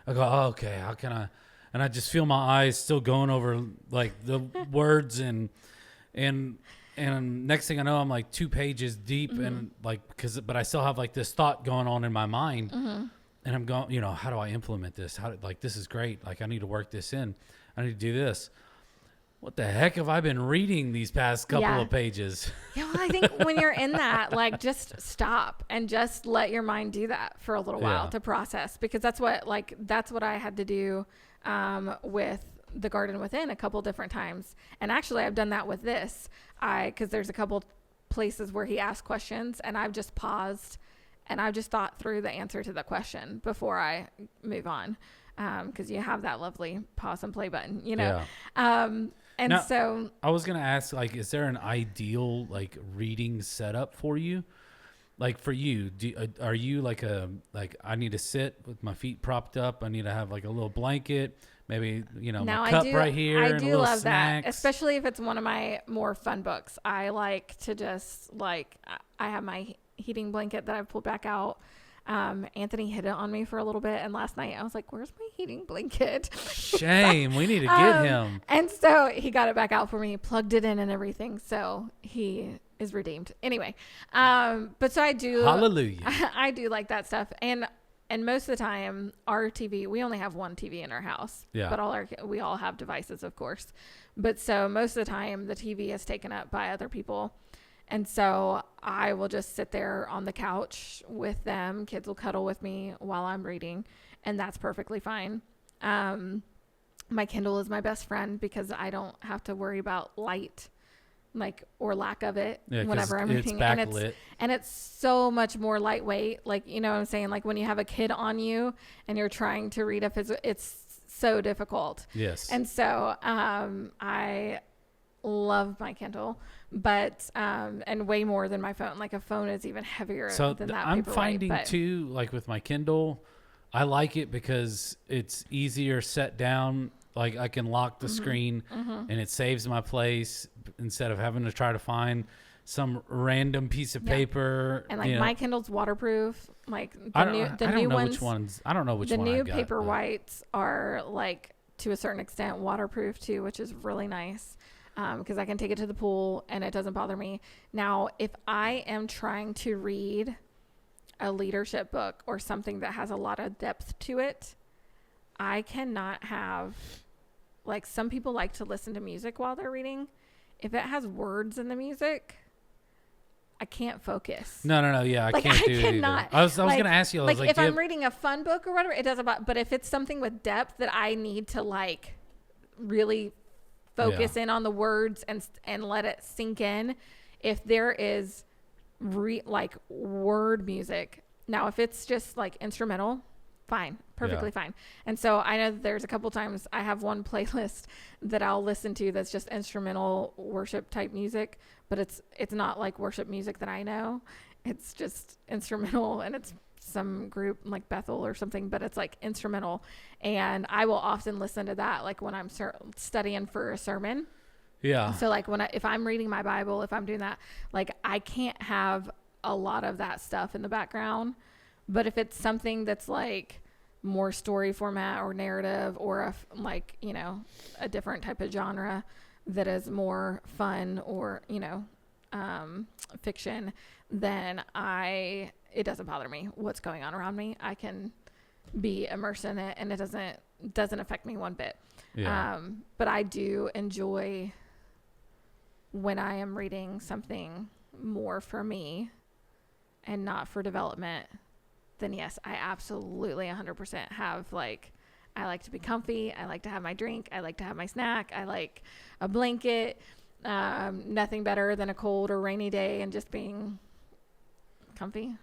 I go, oh, okay, how can I? And I just feel my eyes still going over like the words and next thing I know, I'm like 2 pages deep and like, but I still have like this thought going on in my mind and I'm going, how do I implement this? This is great. Like I need to work this in. I need to do this. What the heck have I been reading these past couple of pages? Yeah, well, I think when you're in that, like, just stop and just let your mind do that for a little while to process, because that's what I had to do with The Garden Within a couple different times. And actually, I've done that with this. Because there's a couple places where he asked questions, and I've just paused and I've just thought through the answer to the question before I move on. Because you have that lovely pause and play button, Yeah. And now, so I was going to ask, like, is there an ideal like reading setup for you? Like for you, are you like I need to sit with my feet propped up. I need to have like a little blanket, maybe, my cup right here. I and do a love snacks. that, especially if it's one of my more fun books. I like to just I have my heating blanket that I've pulled back out. Anthony hid it on me for a little bit, and last night I was like, where's my heating blanket? Shame. We need to get him. And so he got it back out for me, plugged it in and everything. So he is redeemed. Anyway. But so I do. Hallelujah. I do like that stuff. And most of the time our TV, we only have one TV in our house, but we all have devices, of course. But so most of the time the TV is taken up by other people. And so I will just sit there on the couch with them. Kids will cuddle with me while I'm reading, and that's perfectly fine. My Kindle is my best friend because I don't have to worry about light, or lack of it whenever I'm reading. And it's so much more lightweight. Like, you know what I'm saying? Like when you have a kid on you and you're trying to read it's so difficult. Yes. And so I love my Kindle, but and way more than my phone. Like a phone is even heavier than that. I'm finding too, like with my Kindle, I like it because it's easier set down. Like I can lock the screen and it saves my place instead of having to try to find some random piece of paper. And my Kindle's waterproof. Like I don't know which ones. The new paper whites are like to a certain extent waterproof too, which is really nice. Because I can take it to the pool and it doesn't bother me. Now, if I am trying to read a leadership book or something that has a lot of depth to it, I cannot have, like, some people like to listen to music while they're reading. If it has words in the music, I can't focus. No. Yeah, I can't do it either. I was going to ask you. If I'm reading a fun book or whatever, it doesn't bother. But if it's something with depth that I need to, like, really focus in on the words and let it sink in. If there is word music. Now, if it's just like instrumental, fine, perfectly fine. And so I know that there's a couple times I have one playlist that I'll listen to that's just instrumental worship type music, but it's not like worship music that I know. It's just instrumental, and it's some group like Bethel or something, but it's like instrumental. And I will often listen to that like when I'm studying for a sermon. Yeah. So like if I'm reading my Bible, if I'm doing that, like I can't have a lot of that stuff in the background. But if it's something that's like more story format or narrative or a different type of genre that is more fun or, fiction, then it doesn't bother me what's going on around me. I can be immersed in it, and it doesn't affect me one bit. Yeah. But I do enjoy when I am reading something more for me and not for development. Then yes, I absolutely 100% have I like to be comfy. I like to have my drink. I like to have my snack. I like a blanket. Nothing better than a cold or rainy day and just being comfy.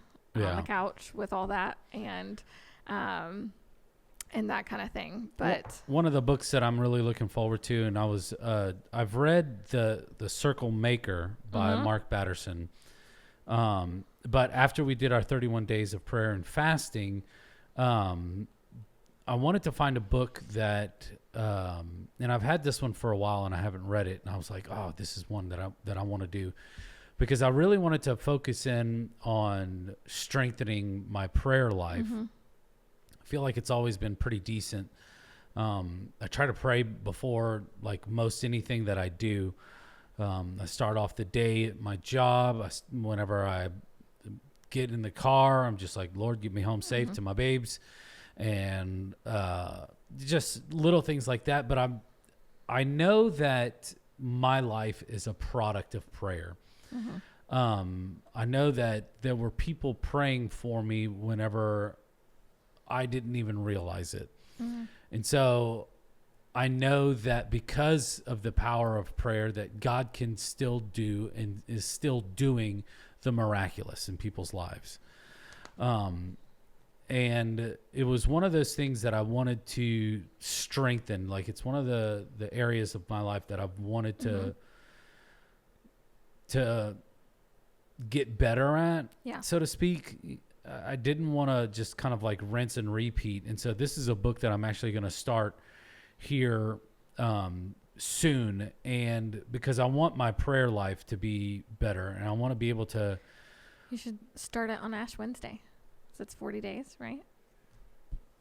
on the couch with all that and that kind of thing. But one of the books that I'm really looking forward to, and I've read the Circle Maker by Mark Batterson. But after we did our 31 days of prayer and fasting, I wanted to find a book that, and I've had this one for a while and I haven't read it. And I was like, oh, this is one that I want to do, because I really wanted to focus in on strengthening my prayer life. I feel like it's always been pretty decent. I try to pray before like most anything that I do. I start off the day at my job. Whenever I get in the car, I'm just like, Lord, get me home safe to my babes. And just little things like that. But I know that my life is a product of prayer. I know that there were people praying for me whenever I didn't even realize it. And so I know that because of the power of prayer, that God can still do and is still doing the miraculous in people's lives. And it was one of those things that I wanted to strengthen. Like, it's one of the areas of my life that I've wanted to get better at, so to speak. I didn't want to just kind of like rinse and repeat. And so this is a book that I'm actually going to start here soon. And because I want my prayer life to be better, and I want to be able to. You should start it on Ash Wednesday. So it's 40 days, right?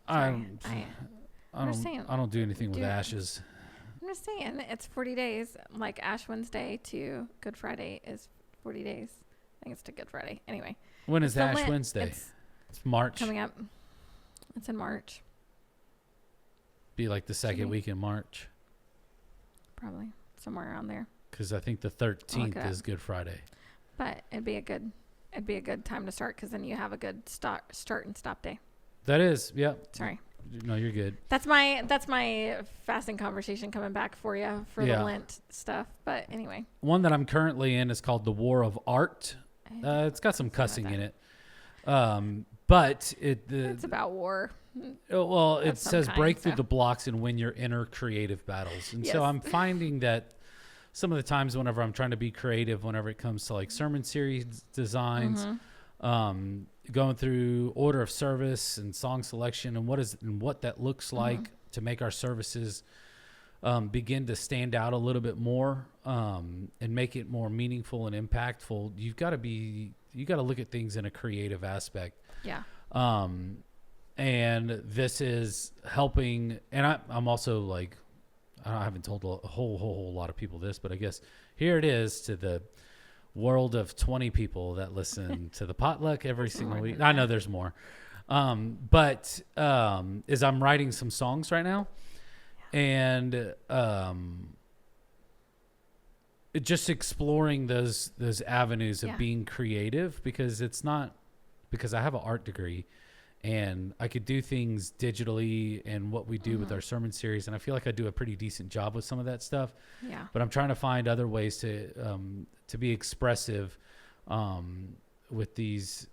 I don't do anything with ashes. I'm just saying, it's 40 days. Like Ash Wednesday to Good Friday is 40 days. I think it's to Good Friday. Anyway. When is Ash Wednesday? It's March. Coming up. It's in March. Be like the second week in March. Probably. Somewhere around there. Because I think the 13th is Good Friday. But it'd be a good time to start, because then you have a good start and stop day. That is, yeah. Sorry. No, you're good. That's my fasting conversation coming back for you for the Lent stuff. But anyway. One that I'm currently in is called The War of Art. It's got some cussing in it. But it's about war. Well, it says break through the blocks and win your inner creative battles. And so I'm finding that some of the times whenever I'm trying to be creative, whenever it comes to like sermon series designs, going through order of service and song selection and what that looks like to make our services begin to stand out a little bit more and make it more meaningful and impactful, you got to look at things in a creative aspect. Yeah. And this is helping. And I'm also like, I haven't told a whole lot of people this, but I guess here it is to the world of 20 people that listen to the Potluck every single week. I know there's more. But is I'm writing some songs right now. And just exploring those avenues of being creative, because I have an art degree and I could do things digitally and what we do with our sermon series. And I feel like I do a pretty decent job with some of that stuff. Yeah. But I'm trying to find other ways to be expressive with these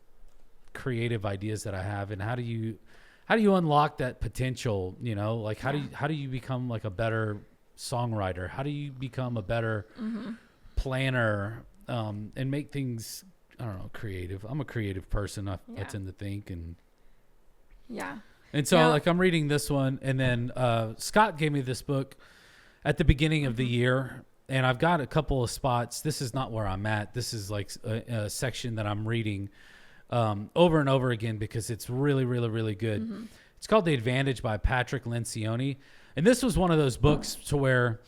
creative ideas that I have. And how do you unlock that potential? You know, like how do you become like a better songwriter? How do you become a better planner and make things, I don't know, creative? I'm a creative person. I tend to think and so like I'm reading this one, and then Scott gave me this book at the beginning of the year, and I've got a couple of spots. This is not where I'm at. This is like a section that I'm reading over and over again because it's really, really, really good. It's called The Advantage by Patrick Lencioni. And this was one of those books to where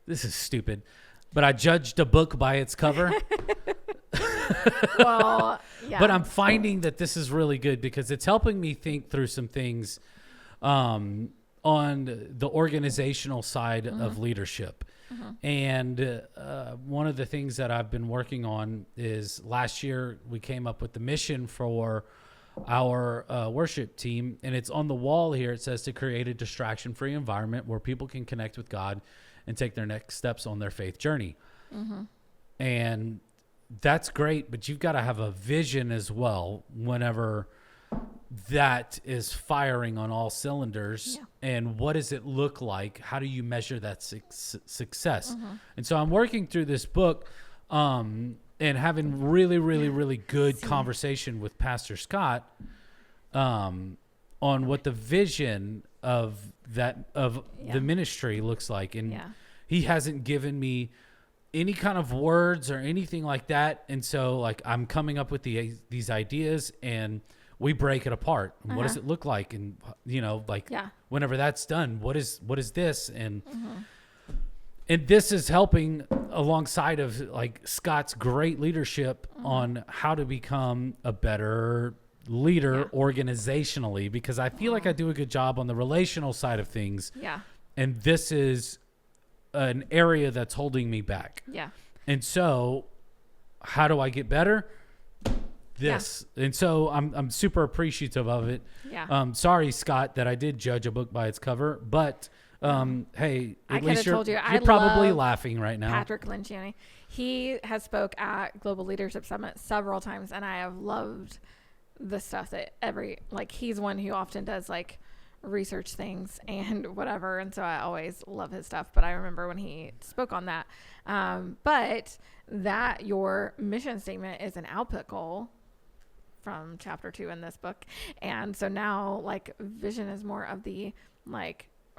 this is stupid, but I judged a book by its cover. Well, yeah. But I'm finding that this is really good because it's helping me think through some things on the organizational side of leadership. And one of the things that I've been working on is last year we came up with the mission for our worship team, and it's on the wall here. It says to create a distraction-free environment where people can connect with God and take their next steps on their faith journey. And that's great, but you've got to have a vision as well whenever that is firing on all cylinders. Yeah. And what does it look like? How do you measure that success? Mm-hmm. And so I'm working through this book and having really good conversation with Pastor Scott on what the vision of the ministry looks like. And he hasn't given me any kind of words or anything like that. And so like I'm coming up with these ideas, and we break it apart. And what does it look like? And whenever that's done, what is this? And and this is helping alongside of like Scott's great leadership on how to become a better leader organizationally, because I feel like I do a good job on the relational side of things. Yeah. And this is an area that's holding me back. Yeah. And so how do I get better? This. Yeah. And so I'm super appreciative of it. Yeah. Sorry, Scott, that I did judge a book by its cover, but hey, at least you're probably laughing right now. Patrick Lencioni. He has spoke at Global Leadership Summit several times, and I have loved the stuff that he's one who often does like research things and whatever, and so I always love his stuff. But I remember when he spoke on that, but that your mission statement is an output goal from chapter 2 in this book, and so now like vision is more of the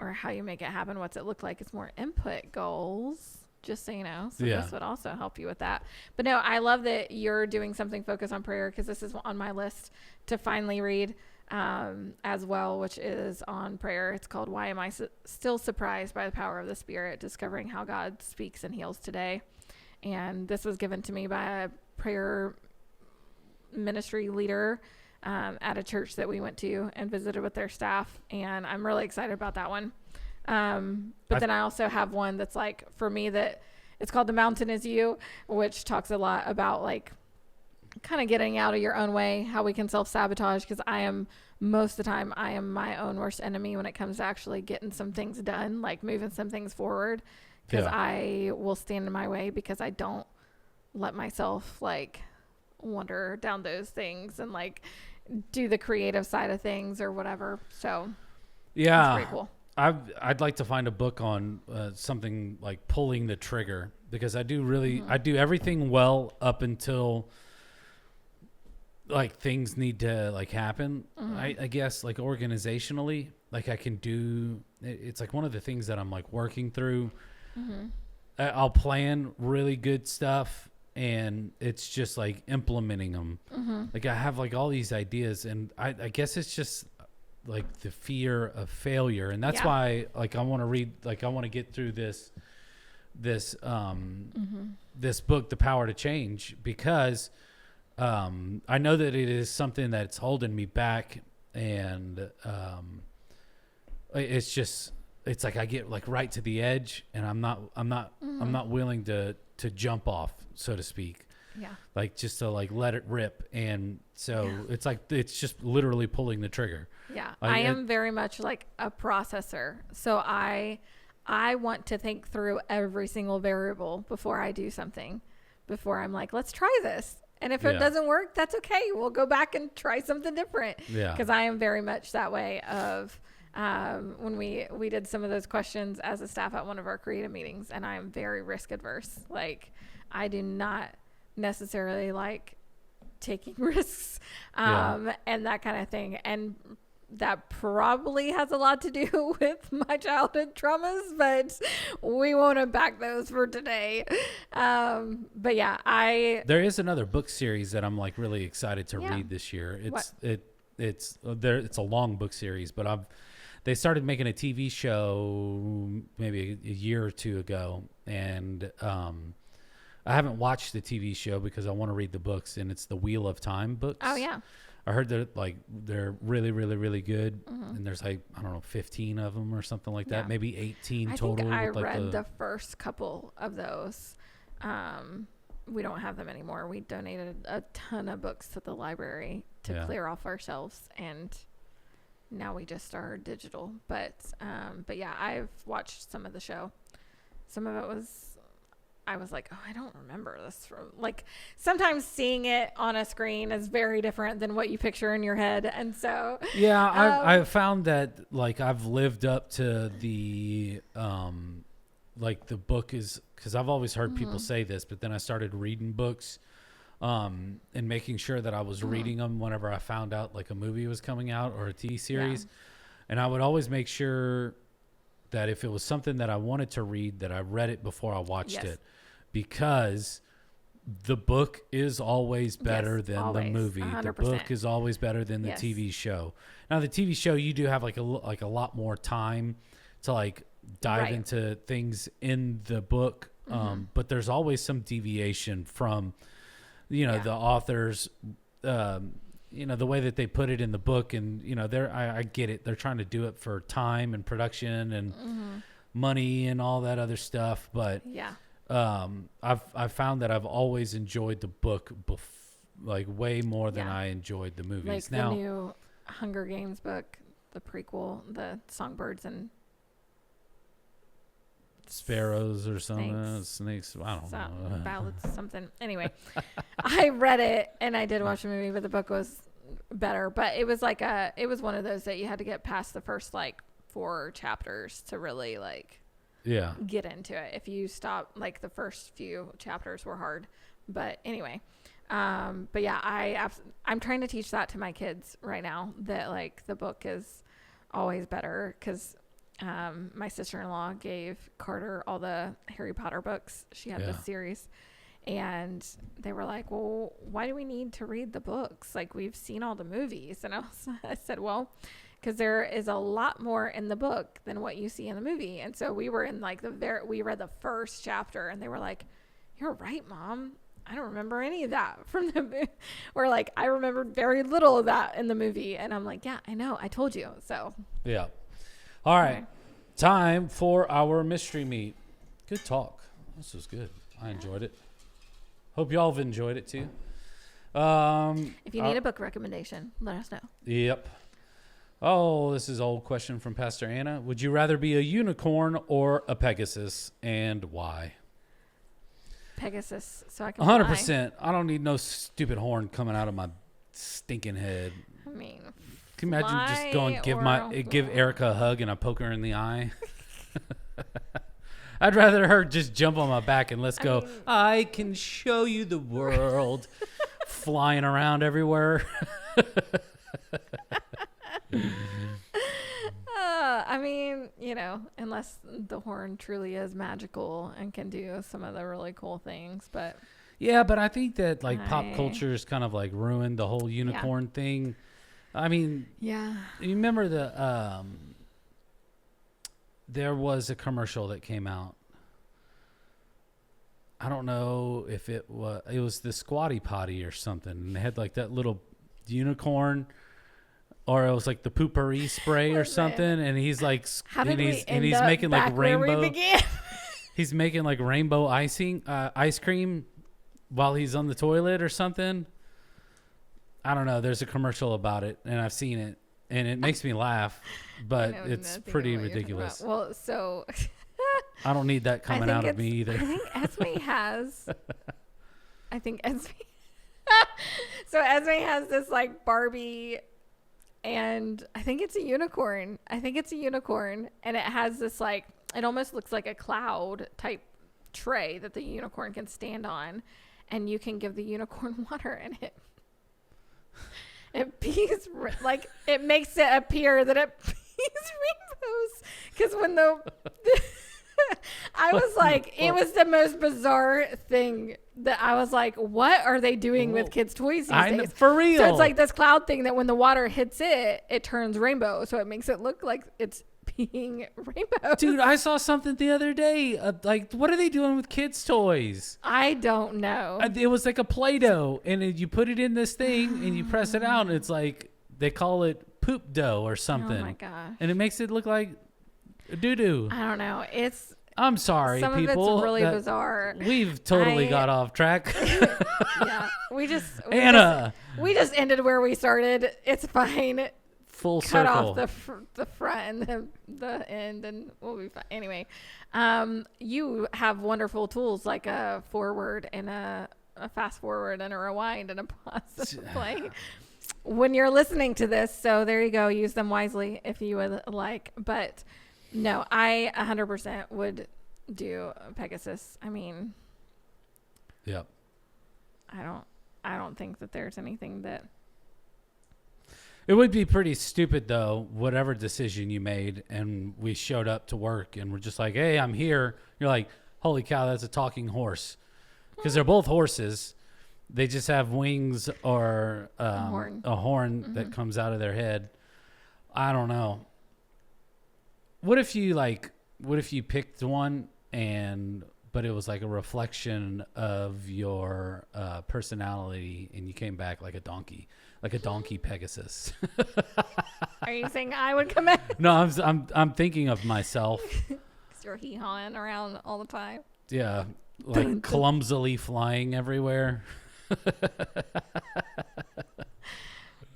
or how you make it happen, what's it look like. It's more input goals, just so you know. So this would also help you with that. But no, I love that you're doing something focused on prayer, because this is on my list to finally read as well, which is on prayer. It's called Why Am I Still Surprised by the Power of the Spirit? Discovering How God Speaks and Heals Today. And this was given to me by a prayer ministry leader at a church that we went to and visited with their staff. And I'm really excited about that one. But then I also have one that's like, for me, that it's called The Mountain Is You, which talks a lot about like kind of getting out of your own way, how we can self-sabotage, because most of the time I am my own worst enemy when it comes to actually getting some things done, like moving some things forward, because I will stand in my way because I don't let myself like wander down those things and like do the creative side of things or whatever. So it's pretty cool. I'd like to find a book on something like pulling the trigger, because I do everything well up until like things need to like happen. I guess like organizationally, like I can do, it's like one of the things that I'm like working through. I'll plan really good stuff, and it's just like implementing them. Like I have like all these ideas, and I guess it's just like the fear of failure. And that's why like I want to get through this book, The Power to Change, because I know that it is something that's holding me back, and it's like I get like right to the edge, and I'm not willing to jump off, so to speak. Yeah. Like just to like let it rip. And so it's like, it's just literally pulling the trigger. Yeah. I am very much like a processor. So I want to think through every single variable before I do something, before I'm like, let's try this. And if it doesn't work, that's okay. We'll go back and try something different. Yeah. Because I am very much that way of when we did some of those questions as a staff at one of our creative meetings, and I am very risk adverse. Like I do not necessarily like taking risks and that kind of thing. And that probably has a lot to do with my childhood traumas, but we won't unpack those for today. But yeah, there is another book series that I'm like really excited to read this year. It's a long book series, but they started making a TV show maybe a year or two ago, and I haven't watched the TV show because I want to read the books, and it's the Wheel of Time books. Oh yeah. I heard that like they're really, really, really good, and there's like, I don't know, 15 of them or something like that, maybe 18 total. I think I read the first couple of those. We don't have them anymore. We donated a ton of books to the library to clear off our shelves, and now we just are digital. But yeah, I've watched some of the show. Some of it was I was like, oh, I don't remember this from, like, sometimes seeing it on a screen is very different than what you picture in your head. And so, yeah, I've found that, like, I've lived up to the, like, the book is, because I've always heard people say this, but then I started reading books, and making sure that I was reading them whenever I found out, like, a movie was coming out or a TV series. And I would always make sure that if it was something that I wanted to read, that I read it before I watched it, because the book is always better than the movie. 100%. The book is always better than the TV show. Now, the TV show, you do have like a lot more time to like dive into things in the book, but there's always some deviation from, the author's, the way that they put it in the book. And, I get it. They're trying to do it for time and production and money and all that other stuff. But I've found that I've always enjoyed the book like way more than I enjoyed the movies. Like now, the new Hunger Games book, the prequel, the Songbirds and Sparrows or something, snakes. I don't know. Ballads, something. Anyway, I read it and I did watch the movie, but the book was better. But it was like it was one of those that you had to get past the first like 4 chapters to really like get into it. If you stop, like the first few chapters were hard. But anyway, but yeah, I'm trying to teach that to my kids right now, that like the book is always better, because my sister-in-law gave Carter all the Harry Potter books. She had this series, and they were like, well, why do we need to read the books? Like, we've seen all the movies. And I said, well, because there is a lot more in the book than what you see in the movie. And so we were in like we read the first chapter, and they were like, you're right, Mom. I don't remember any of that from the movie. Or like, I remembered very little of that in the movie. And I'm like, yeah, I know. I told you. So yeah. All right. Okay. Time for our mystery meat. Good talk. This was good. I enjoyed it. Hope y'all have enjoyed it too. If you need a book recommendation, let us know. Yep. Oh, this is an old question from Pastor Anna. Would you rather be a unicorn or a Pegasus, and why? Pegasus, so I can 100%. fly. I don't need no stupid horn coming out of my stinking head. I mean, can you imagine just going give Erica a hug and I poke her in the eye? I'd rather her just jump on my back and let's go. I can show you the world. Flying around everywhere. I mean, unless the horn truly is magical and can do some of the really cool things, but yeah, but I think that like pop culture has kind of like ruined the whole unicorn thing. I mean, you remember there was a commercial that came out. I don't know if it was the Squatty Potty or something, and they had like that little unicorn. Or it was like the poopery spray or something, and he's like, he's making like rainbow. He's making like rainbow ice cream, while he's on the toilet or something. I don't know. There's a commercial about it, and I've seen it, and it makes me laugh, but it's pretty ridiculous. Well, so I don't need that coming out of me either. I think Esme has. So Esme has this like Barbie. And I think it's a unicorn. And it has this like, it almost looks like a cloud type tray that the unicorn can stand on. And you can give the unicorn water, and it pees, like it makes it appear that it pees rainbows. Because when I was like, it was the most bizarre thing that I was like, what are they doing with kids' toys these days? For real. So it's like this cloud thing that when the water hits it turns rainbow. So it makes it look like it's peeing rainbows. Dude, I saw something the other day. Like, what are they doing with kids' toys? I don't know. It was like a Play-Doh, and you put it in this thing, and you press it out, and it's like, they call it poop dough or something. Oh, my gosh. And it makes it look like doo-doo. I don't know. I'm sorry, some people. Of it's really bizarre. We've totally got off track. Yeah, we just Anna. We just ended where we started. It's fine. Full cut circle. off the front and the end, and we'll be fine. Anyway, you have wonderful tools like a forward and a fast forward and a rewind and a pause and play when you're listening to this. So there you go. Use them wisely if you would like. But no, I 100% would do Pegasus. I mean, Yep. I don't think that there's anything that. It would be pretty stupid, though, whatever decision you made, and we showed up to work, and we're just like, hey, I'm here. You're like, holy cow, that's a talking horse. Because they're both horses. They just have wings or a horn that comes out of their head. I don't know. What if you picked one, but it was like a reflection of your personality, and you came back like a donkey Pegasus? Are you saying I would come in? No, I'm thinking of myself. You're hee-hawing around all the time. Yeah, like clumsily flying everywhere.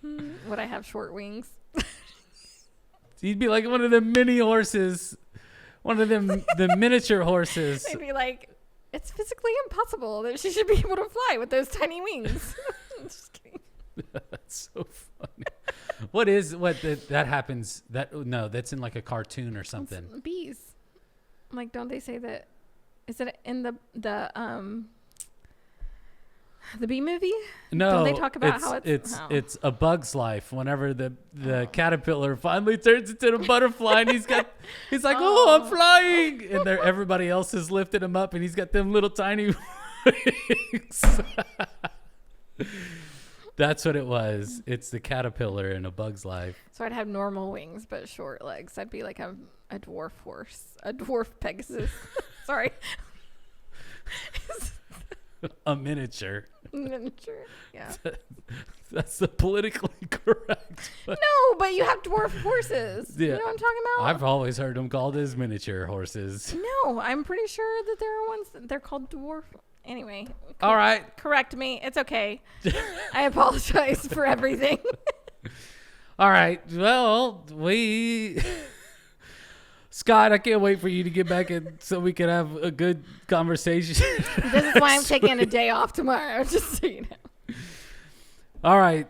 Would I have short wings? You'd be like one of the mini horses, one of them the miniature horses. They'd be like, it's physically impossible that she should be able to fly with those tiny wings. Just kidding. That's so funny. That happens? That's in like a cartoon or something. It's bees. Like, don't they say that? Is it in the bee movie? No, don't they talk about how it's A Bug's Life. Whenever the caterpillar finally turns into a butterfly, and he's like, oh, I'm flying, and everybody else has lifted him up, and he's got them little tiny wings. That's what it was. It's the caterpillar in A Bug's Life. So I'd have normal wings but short legs. I'd be like a dwarf horse, a dwarf Pegasus. Sorry. A miniature. Miniature, yeah. That's the politically correct. No, but you have dwarf horses. Yeah. You know what I'm talking about? I've always heard them called as miniature horses. No, I'm pretty sure that there are ones they're called dwarf. Anyway. All right. Correct me. It's okay. I apologize for everything. All right. Well, Scott, I can't wait for you to get back in so we can have a good conversation. This is why I'm taking a day off tomorrow, just so you know. All right.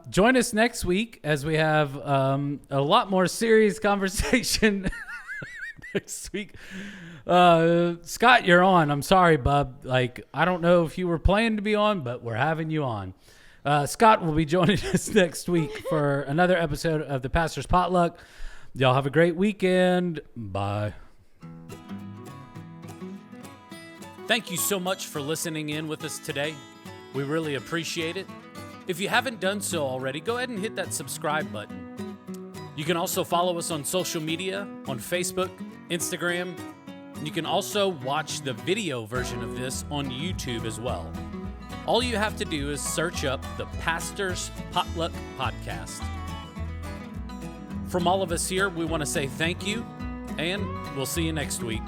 Join us next week as we have a lot more serious conversation next week. Scott, you're on. I'm sorry, bub. Like, I don't know if you were planning to be on, but we're having you on. Scott will be joining us next week for another episode of the Pastor's Potluck. Y'all have a great weekend. Bye. Thank you so much for listening in with us today. We really appreciate it. If you haven't done so already, go ahead and hit that subscribe button. You can also follow us on social media, on Facebook, Instagram. You can also watch the video version of this on YouTube as well. All you have to do is search up the Pastor's Potluck Podcast. From all of us here, we want to say thank you, and we'll see you next week.